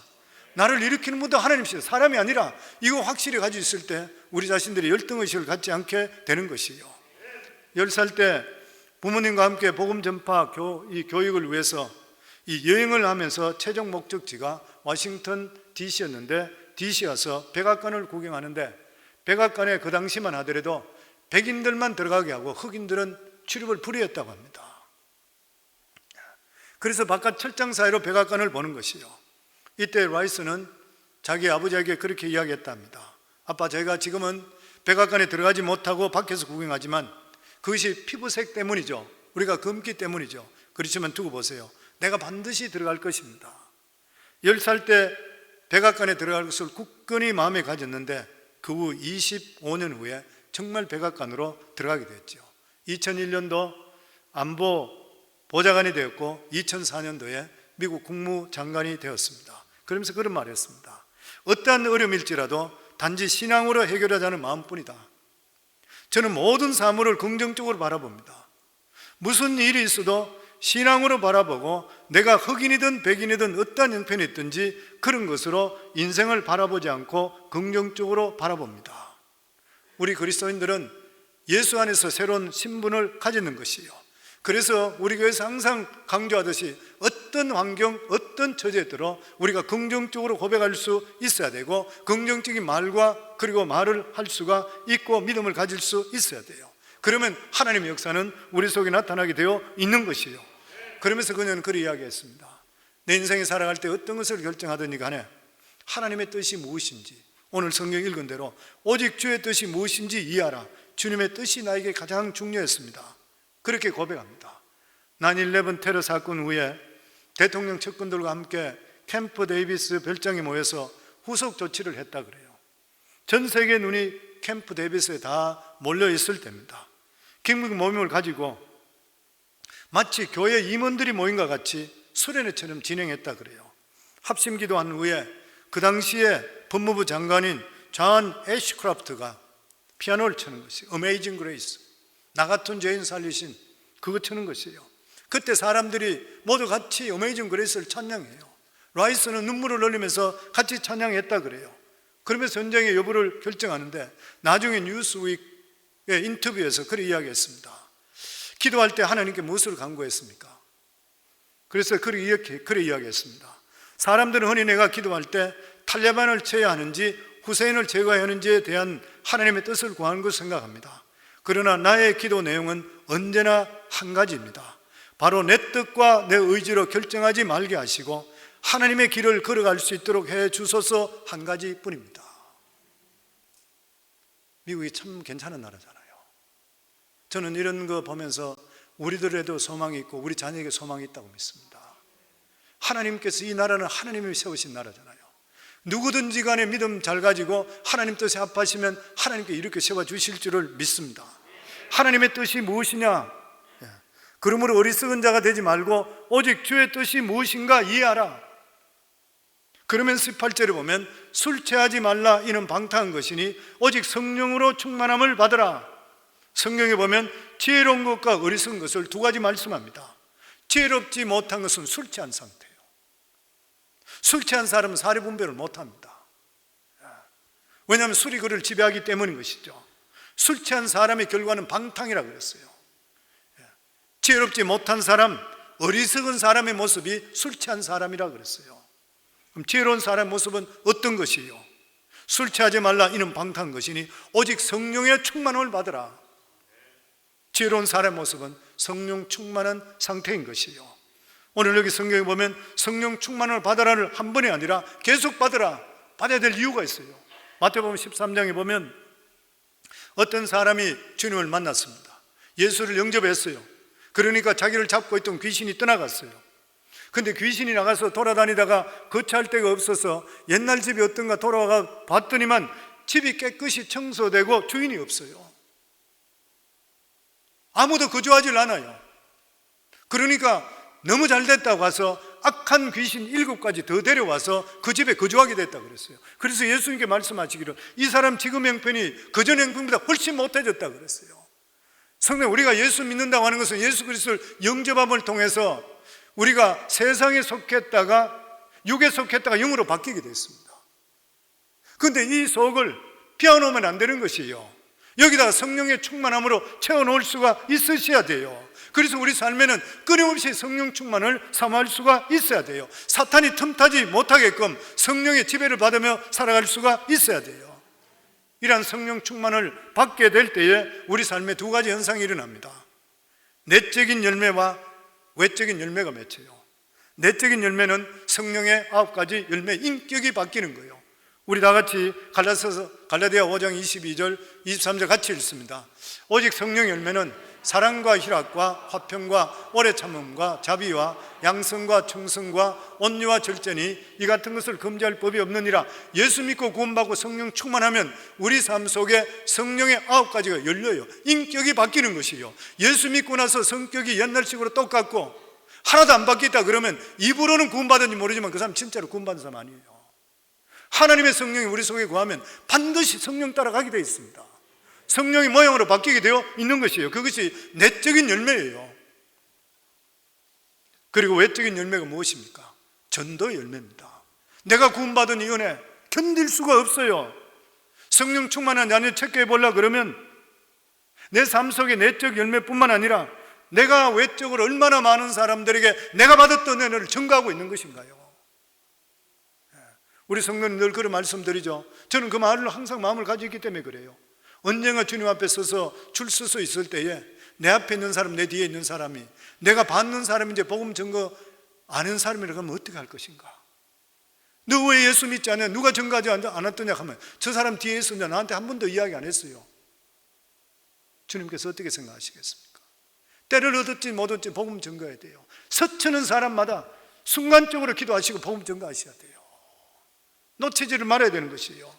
나를 일으키는 분도 하나님이시다, 사람이 아니라 이거 확실히 가지고 있을 때 우리 자신들이 열등의식을 갖지 않게 되는 것이에요. 10살 때 부모님과 함께 복음 전파 교육을 위해서 이 여행을 하면서 최종 목적지가 워싱턴 DC였는데, DC 가서 백악관을 구경하는데, 백악관에 그 당시만 하더라도 백인들만 들어가게 하고 흑인들은 출입을 불이했다고 합니다. 그래서 바깥 철장 사이로 백악관을 보는 것이요. 이때 라이스는 자기 아버지에게 그렇게 이야기했답니다. 아빠, 제가 지금은 백악관에 들어가지 못하고 밖에서 구경하지만 그것이 피부색 때문이죠, 우리가 검기 때문이죠. 그렇지만 두고 보세요, 내가 반드시 들어갈 것입니다. 10살 때 백악관에 들어갈 것을 굳건히 마음에 가졌는데 그 후 25년 후에 정말 백악관으로 들어가게 됐죠. 2001년도 안보 보좌관이 되었고 2004년도에 미국 국무장관이 되었습니다. 그러면서 그런 말을 했습니다. 어떠한 어려움일지라도 단지 신앙으로 해결하자는 마음뿐이다. 저는 모든 사물을 긍정적으로 바라봅니다. 무슨 일이 있어도 신앙으로 바라보고 내가 흑인이든 백인이든 어떠한 형편이 있든지 그런 것으로 인생을 바라보지 않고 긍정적으로 바라봅니다. 우리 그리스도인들은 예수 안에서 새로운 신분을 가지는 것이요, 그래서 우리 교회에서 항상 강조하듯이 어떤 환경, 어떤 처지에 들어 우리가 긍정적으로 고백할 수 있어야 되고 긍정적인 말과 그리고 말을 할 수가 있고 믿음을 가질 수 있어야 돼요. 그러면 하나님의 역사는 우리 속에 나타나게 되어 있는 것이요. 그러면서 그녀는 그렇게 이야기했습니다. 내 인생에 살아갈 때 어떤 것을 결정하든지 간에 하나님의 뜻이 무엇인지, 오늘 성경 읽은 대로 오직 주의 뜻이 무엇인지 이해하라, 주님의 뜻이 나에게 가장 중요했습니다. 그렇게 고백합니다. 9/11 테러 사건 후에 대통령 측근들과 함께 캠프 데이비스 별장에 모여서 후속 조치를 했다 그래요. 전 세계 눈이 캠프 데이비스에 다 몰려 있을 때입니다. 김국 모임을 가지고 마치 교회 임원들이 모인 것 같이 수련회처럼 진행했다 그래요. 합심 기도한 후에 그 당시에 법무부 장관인 존 애쉬크래프트가 피아노를 치는 것이 어메이징 그레이스, 나 같은 죄인 살리신, 그거 치는 것이에요. 그때 사람들이 모두 같이 어메이징 그레이스를 찬양해요. 라이스는 눈물을 흘리면서 같이 찬양했다 그래요. 그러면서 전쟁의 여부를 결정하는데 나중에 뉴스위크의 인터뷰에서 그렇게 이야기했습니다. 기도할 때 하나님께 무엇을 간구했습니까? 그래서 그렇게 이야기했습니다. 사람들은 흔히 내가 기도할 때 탈레반을 쳐야 하는지 후세인을 제거해야 하는지에 대한 하나님의 뜻을 구하는 것을 생각합니다. 그러나 나의 기도 내용은 언제나 한 가지입니다. 바로 내 뜻과 내 의지로 결정하지 말게 하시고 하나님의 길을 걸어갈 수 있도록 해 주소서, 한 가지뿐입니다. 미국이 참 괜찮은 나라잖아요. 저는 이런 거 보면서 우리들에도 소망이 있고 우리 자녀에게 소망이 있다고 믿습니다. 하나님께서 이 나라는 하나님이 세우신 나라잖아요. 누구든지 간에 믿음 잘 가지고 하나님 뜻에 합하시면 하나님께 이렇게 세워주실 줄을 믿습니다. 하나님의 뜻이 무엇이냐? 그러므로 어리석은 자가 되지 말고 오직 주의 뜻이 무엇인가 이해하라. 그러면 18절에 보면 술 취하지 말라, 이는 방탕한 것이니 오직 성령으로 충만함을 받으라. 성경에 보면 지혜로운 것과 어리석은 것을 두 가지 말씀합니다. 지혜롭지 못한 것은 술 취한 상태예요. 술 취한 사람은 사리 분별을 못합니다. 왜냐하면 술이 그를 지배하기 때문인 것이죠. 술 취한 사람의 결과는 방탕이라고 그랬어요. 지혜롭지 못한 사람, 어리석은 사람의 모습이 술 취한 사람이라고 그랬어요. 그럼 지혜로운 사람의 모습은 어떤 것이요? 술 취하지 말라, 이는 방탕한 것이니 오직 성령의 충만함을 받으라. 지혜로운 사람의 모습은 성령 충만한 상태인 것이요. 오늘 여기 성경에 보면 성령 충만을 받으라를 한 번이 아니라 계속 받으라, 받아야 될 이유가 있어요. 마태복음 13장에 보면 어떤 사람이 주님을 만났습니다. 예수를 영접했어요. 그러니까 자기를 잡고 있던 귀신이 떠나갔어요. 근데 귀신이 나가서 돌아다니다가 거처할 데가 없어서 옛날 집이 어떤가 돌아가 봤더니만 집이 깨끗이 청소되고 주인이 없어요. 아무도 거주하질 않아요. 그러니까 너무 잘 됐다고 해서 악한 귀신 7가지 더 데려와서 그 집에 거주하게 됐다고 그랬어요. 그래서 예수님께 말씀하시기를 이 사람 지금 형편이 그전 형편보다 훨씬 못해졌다고 그랬어요. 성도, 우리가 예수 믿는다고 하는 것은 예수 그리스도를 영접함을 통해서 우리가 세상에 속했다가 육에 속했다가 영으로 바뀌게 됐습니다. 그런데 이 속을 비워놓으면 안 되는 것이에요. 여기다가 성령의 충만함으로 채워놓을 수가 있으셔야 돼요. 그래서 우리 삶에는 끊임없이 성령 충만을 사모할 수가 있어야 돼요. 사탄이 틈타지 못하게끔 성령의 지배를 받으며 살아갈 수가 있어야 돼요. 이러한 성령 충만을 받게 될 때에 우리 삶에 2가지 현상이 일어납니다. 내적인 열매와 외적인 열매가 맺혀요. 내적인 열매는 성령의 9가지 열매, 인격이 바뀌는 거예요. 우리 다 같이 갈라디아 5장 22절 23절 같이 읽습니다. 오직 성령 열매는 사랑과 희락과 화평과 오래 참음과 자비와 양성과 충성과 온유와 절제니 이 같은 것을 금지할 법이 없느니라. 예수 믿고 구원받고 성령 충만하면 우리 삶 속에 성령의 9가지가 열려요. 인격이 바뀌는 것이요. 예수 믿고 나서 성격이 옛날식으로 똑같고 하나도 안 바뀌었다 그러면 입으로는 구원받은지 모르지만 그 사람 진짜로 구원받은 사람 아니에요. 하나님의 성령이 우리 속에 거하면 반드시 성령 따라가게 되어 있습니다. 성령의 모양으로 바뀌게 되어 있는 것이에요. 그것이 내적인 열매예요. 그리고 외적인 열매가 무엇입니까? 전도의 열매입니다. 내가 구원받은 이 은혜 견딜 수가 없어요. 성령 충만한 자녀 체크해 보려고 그러면 내 삶 속의 내적 열매뿐만 아니라 내가 외적으로 얼마나 많은 사람들에게 내가 받았던 은혜를 전가하고 있는 것인가요? 우리 성도님 늘 그런 말씀드리죠. 저는 그 말로 항상 마음을 가지고 있기 때문에 그래요. 언젠가 주님 앞에 서서 줄 서서 있을 때에 내 앞에 있는 사람, 내 뒤에 있는 사람이 내가 받는 사람인지 복음 증거 아는 사람이라고 하면 어떻게 할 것인가? 너 왜 예수 믿지 않냐? 누가 증거하지 않았더냐 하면 저 사람 뒤에 있었냐? 나한테 한 번도 이야기 안 했어요. 주님께서 어떻게 생각하시겠습니까? 때를 얻었지 못 얻었지 복음 증거해야 돼요. 서치는 사람마다 순간적으로 기도하시고 복음 증거하셔야 돼요. 놓치지를 말아야 되는 것이에요.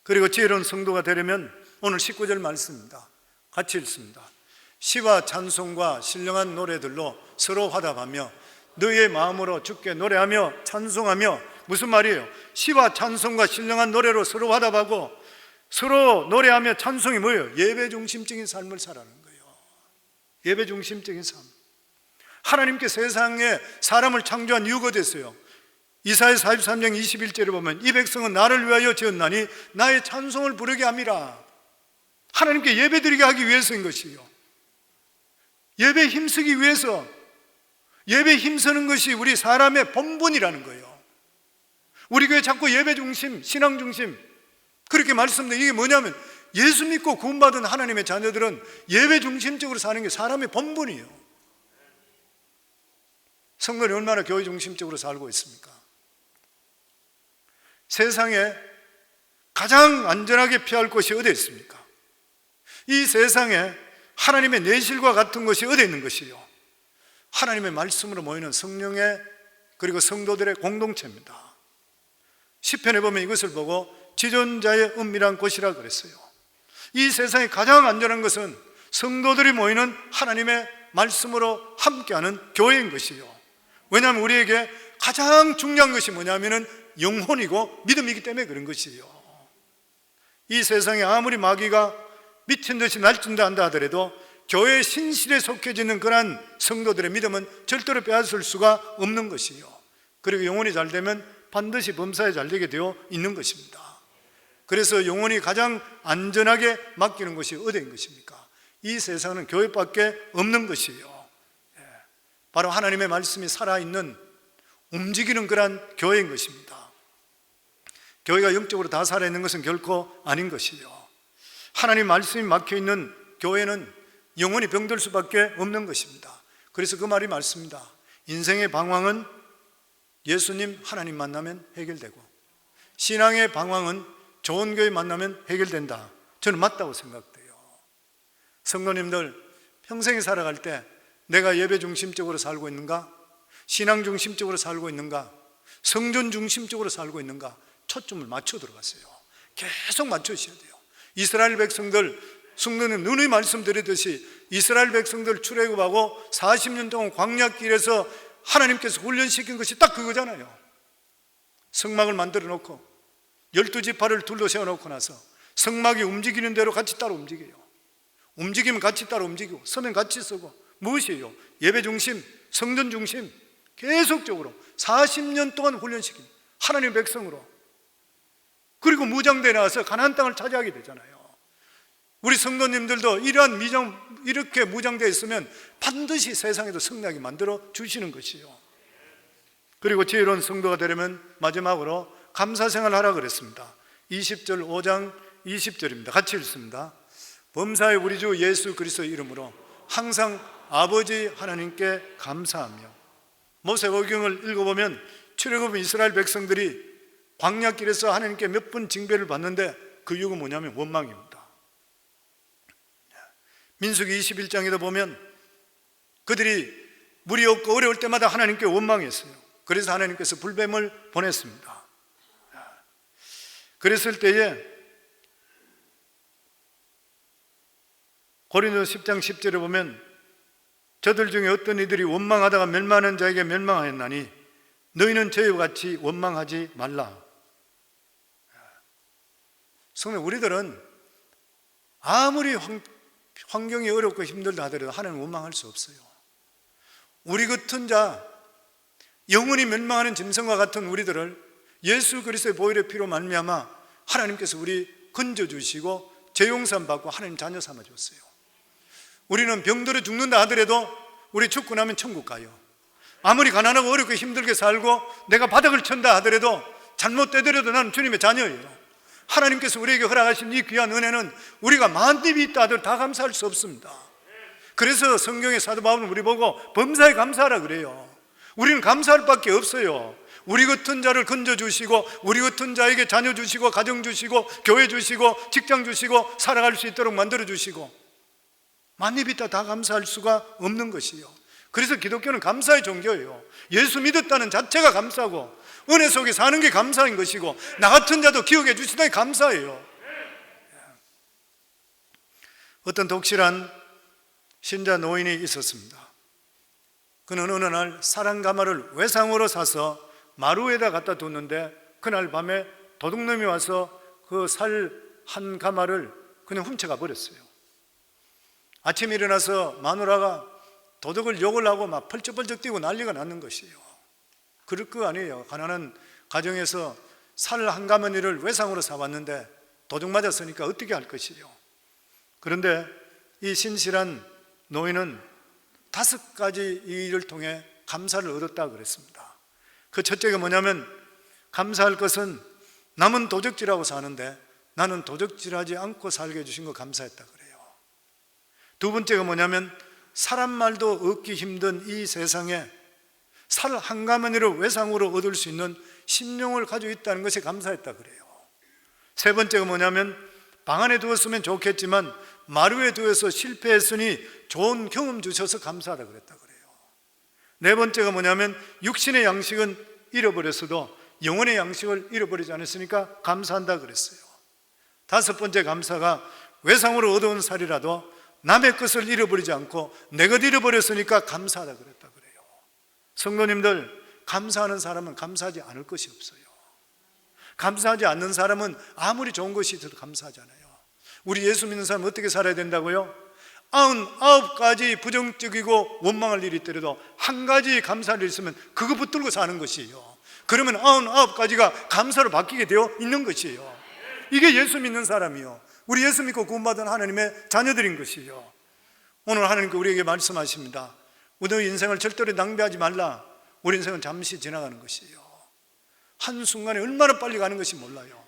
그리고 지혜로운 성도가 되려면 오늘 19절 말씀입니다. 같이 읽습니다. 시와 찬송과 신령한 노래들로 서로 화답하며 너희의 마음으로 주께 노래하며 찬송하며. 무슨 말이에요? 시와 찬송과 신령한 노래로 서로 화답하고 서로 노래하며 찬송이 뭐예요? 예배 중심적인 삶을 살아가는 거예요. 예배 중심적인 삶. 하나님께 세상에 사람을 창조한 이유가 됐어요. 이사야 43장 21절에 보면 이 백성은 나를 위하여 지었나니 나의 찬송을 부르게 함이라. 하나님께 예배드리게 하기 위해서인 것이요. 예배에 힘쓰기 위해서, 예배에 힘쓰는 것이 우리 사람의 본분이라는 거예요. 우리 교회 자꾸 예배 중심, 신앙 중심 그렇게 말씀드려요. 이게 뭐냐면 예수 믿고 구원받은 하나님의 자녀들은 예배 중심적으로 사는 게 사람의 본분이에요. 성도는 얼마나 교회 중심적으로 살고 있습니까? 세상에 가장 안전하게 피할 곳이 어디에 있습니까? 이 세상에 하나님의 내실과 같은 것이 어디에 있는 것이요? 하나님의 말씀으로 모이는 성령의 그리고 성도들의 공동체입니다. 시편에 보면 이것을 보고 지존자의 은밀한 곳이라 그랬어요. 이 세상에 가장 안전한 것은 성도들이 모이는 하나님의 말씀으로 함께하는 교회인 것이요. 왜냐하면 우리에게 가장 중요한 것이 뭐냐면은 영혼이고 믿음이기 때문에 그런 것이에요. 이 세상에 아무리 마귀가 미친 듯이 날뛴다 한다 하더라도 교회의 신실에 속해지는 그러한 성도들의 믿음은 절대로 빼앗을 수가 없는 것이에요. 그리고 영혼이 잘 되면 반드시 범사에 잘 되게 되어 있는 것입니다. 그래서 영혼이 가장 안전하게 맡기는 것이 어디인 것입니까? 이 세상은 교회밖에 없는 것이에요. 바로 하나님의 말씀이 살아있는 움직이는 그러한 교회인 것입니다. 교회가 영적으로 다 살아있는 것은 결코 아닌 것이요. 하나님 말씀이 막혀있는 교회는 영혼이 병들 수밖에 없는 것입니다. 그래서 그 말이 맞습니다. 인생의 방황은 예수님, 하나님 만나면 해결되고 신앙의 방황은 좋은 교회 만나면 해결된다. 저는 맞다고 생각돼요. 성도님들 평생에 살아갈 때 내가 예배 중심적으로 살고 있는가? 신앙 중심적으로 살고 있는가? 성전 중심적으로 살고 있는가? 초점을 맞춰 들어갔어요. 계속 맞추셔야 돼요. 이스라엘 백성들 성도님, 누누이 말씀드리듯이 이스라엘 백성들 출애굽하고 40년 동안 광야길에서 하나님께서 훈련시킨 것이 딱 그거잖아요. 성막을 만들어 놓고 12지파를 둘러 세워놓고 나서 성막이 움직이는 대로 같이 따라 움직여요. 움직이면 같이 따라 움직이고 서면 같이 서고. 무엇이에요? 예배 중심, 성전 중심, 계속적으로 40년 동안 훈련시킨 하나님의 백성으로. 그리고 무장대에 나와서 가나안 땅을 차지하게 되잖아요. 우리 성도님들도 이렇게 무장되어 있으면 반드시 세상에도 승리하게 만들어 주시는 것이요. 그리고 지혜로운 성도가 되려면 마지막으로 감사생활을 하라 그랬습니다. 20절 5장 20절입니다. 같이 읽습니다. 범사의 우리 주 예수 그리스도의 이름으로 항상 아버지 하나님께 감사하며. 모세오경을 읽어보면 출애굽 이스라엘 백성들이 광야길에서 하나님께 몇 번 징배를 받는데 그 이유가 뭐냐면 원망입니다. 민수기 21장에도 보면 그들이 물이 없고 어려울 때마다 하나님께 원망했어요. 그래서 하나님께서 불뱀을 보냈습니다. 그랬을 때에 고린도서 10장 10절에 보면 저들 중에 어떤 이들이 원망하다가 멸망하는 자에게 멸망하였나니 너희는 저희와 같이 원망하지 말라. 성도, 우리들은 아무리 환경이 어렵고 힘들다 하더라도 하나님 원망할 수 없어요. 우리 같은 자, 영원히 멸망하는 짐승과 같은 우리들을 예수 그리스도의 보혈의 피로 말미암아 하나님께서 우리 건져주시고 재용산 받고 하나님 자녀 삼아줬어요. 우리는 병들어 죽는다 하더라도 우리 죽고 나면 천국 가요. 아무리 가난하고 어렵고 힘들게 살고 내가 바닥을 친다 하더라도 잘못되더라도 나는 주님의 자녀예요. 하나님께서 우리에게 허락하신 이 귀한 은혜는 우리가 만입이 있다 하더라도 다 감사할 수 없습니다. 그래서 성경의 사도 바울은 우리 보고 범사에 감사하라 그래요. 우리는 감사할 밖에 없어요. 우리 같은 자를 건져주시고 우리 같은 자에게 자녀 주시고 가정 주시고 교회 주시고 직장 주시고 살아갈 수 있도록 만들어주시고 만입이 있다 다 감사할 수가 없는 것이요. 그래서 기독교는 감사의 종교예요. 예수 믿었다는 자체가 감사고 은혜 속에 사는 게 감사인 것이고 나 같은 자도 기억해 주시다니 감사해요. 어떤 독실한 신자 노인이 있었습니다. 그는 어느 날 사랑가마를 외상으로 사서 마루에다 갖다 뒀는데 그날 밤에 도둑놈이 와서 그 살 한 가마를 그냥 훔쳐가 버렸어요. 아침에 일어나서 마누라가 도둑을 욕을 하고 막 펄쩍펄쩍 뛰고 난리가 났는 것이에요. 그럴 거 아니에요. 가난한 가정에서 살 한 가마니를 외상으로 사왔는데 도둑 맞았으니까 어떻게 할 것이에요. 그런데 이 신실한 노인은 5가지 일을 통해 감사를 얻었다 그랬습니다. 그 첫째가 뭐냐면 감사할 것은 남은 도적질하고 사는데 나는 도적질하지 않고 살게 해주신 거 감사했다 그래요. 두 번째가 뭐냐면 사람 말도 얻기 힘든 이 세상에 살 한 가마니를 외상으로 얻을 수 있는 심령을 가지고 있다는 것에 감사했다 그래요. 세 번째가 뭐냐면 방 안에 두었으면 좋겠지만 마루에 두어서 실패했으니 좋은 경험 주셔서 감사하다 그랬다 그래요. 네 번째가 뭐냐면 육신의 양식은 잃어버렸어도 영혼의 양식을 잃어버리지 않았으니까 감사한다 그랬어요. 다섯 번째 감사가 외상으로 얻어온 살이라도 남의 것을 잃어버리지 않고 내 것 잃어버렸으니까 감사하다 그랬다 그래요. 성도님들, 감사하는 사람은 감사하지 않을 것이 없어요. 감사하지 않는 사람은 아무리 좋은 것이 있어도 감사하잖아요. 우리 예수 믿는 사람은 어떻게 살아야 된다고요? 99가지 부정적이고 원망할 일이 있더라도 한 가지 감사할 일이 있으면 그거 붙들고 사는 것이에요. 그러면 99가지가 감사로 바뀌게 되어 있는 것이에요. 이게 예수 믿는 사람이요, 우리 예수 믿고 구원받은 하나님의 자녀들인 것이요. 오늘 하나님께 우리에게 말씀하십니다. 너희 인생을 절대로 낭비하지 말라. 우리 인생은 잠시 지나가는 것이에요. 한순간에 얼마나 빨리 가는 것이 몰라요.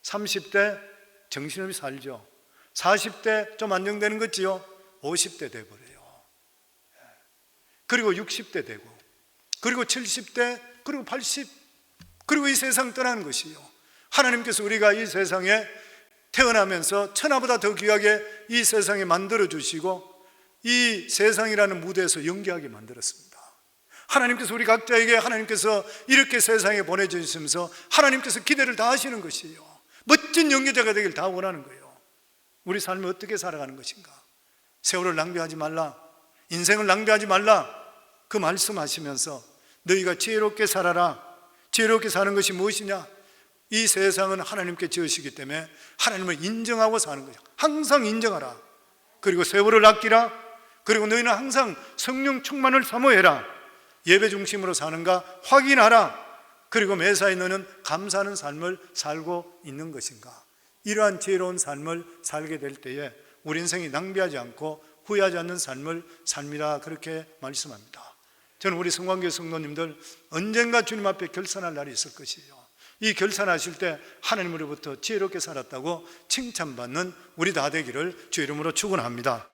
30대 정신없이 살죠. 40대 좀 안정되는 거지요. 50대 돼버려요. 그리고 60대 되고, 그리고 70대, 그리고 80, 그리고 이 세상 떠나는 것이요. 하나님께서 우리가 이 세상에 태어나면서 천하보다 더 귀하게 이 세상에 만들어주시고 이 세상이라는 무대에서 연기하게 만들었습니다. 하나님께서 우리 각자에게 하나님께서 이렇게 세상에 보내주시면서 하나님께서 기대를 다 하시는 것이에요. 멋진 연기자가 되길 다 원하는 거예요. 우리 삶을 어떻게 살아가는 것인가? 세월을 낭비하지 말라, 인생을 낭비하지 말라, 그 말씀하시면서 너희가 지혜롭게 살아라. 지혜롭게 사는 것이 무엇이냐? 이 세상은 하나님께 지으시기 때문에 하나님을 인정하고 사는 거죠. 항상 인정하라. 그리고 세월을 아끼라. 그리고 너희는 항상 성령 충만을 사모해라. 예배 중심으로 사는가 확인하라. 그리고 매사에 너는 감사하는 삶을 살고 있는 것인가? 이러한 지혜로운 삶을 살게 될 때에 우리 인생이 낭비하지 않고 후회하지 않는 삶을 삽니다. 그렇게 말씀합니다. 저는 우리 성관교 성도님들 언젠가 주님 앞에 결산할 날이 있을 것이에요. 이 결산하실 때 하나님으로부터 지혜롭게 살았다고 칭찬받는 우리 다 되기를 주 이름으로 축원합니다.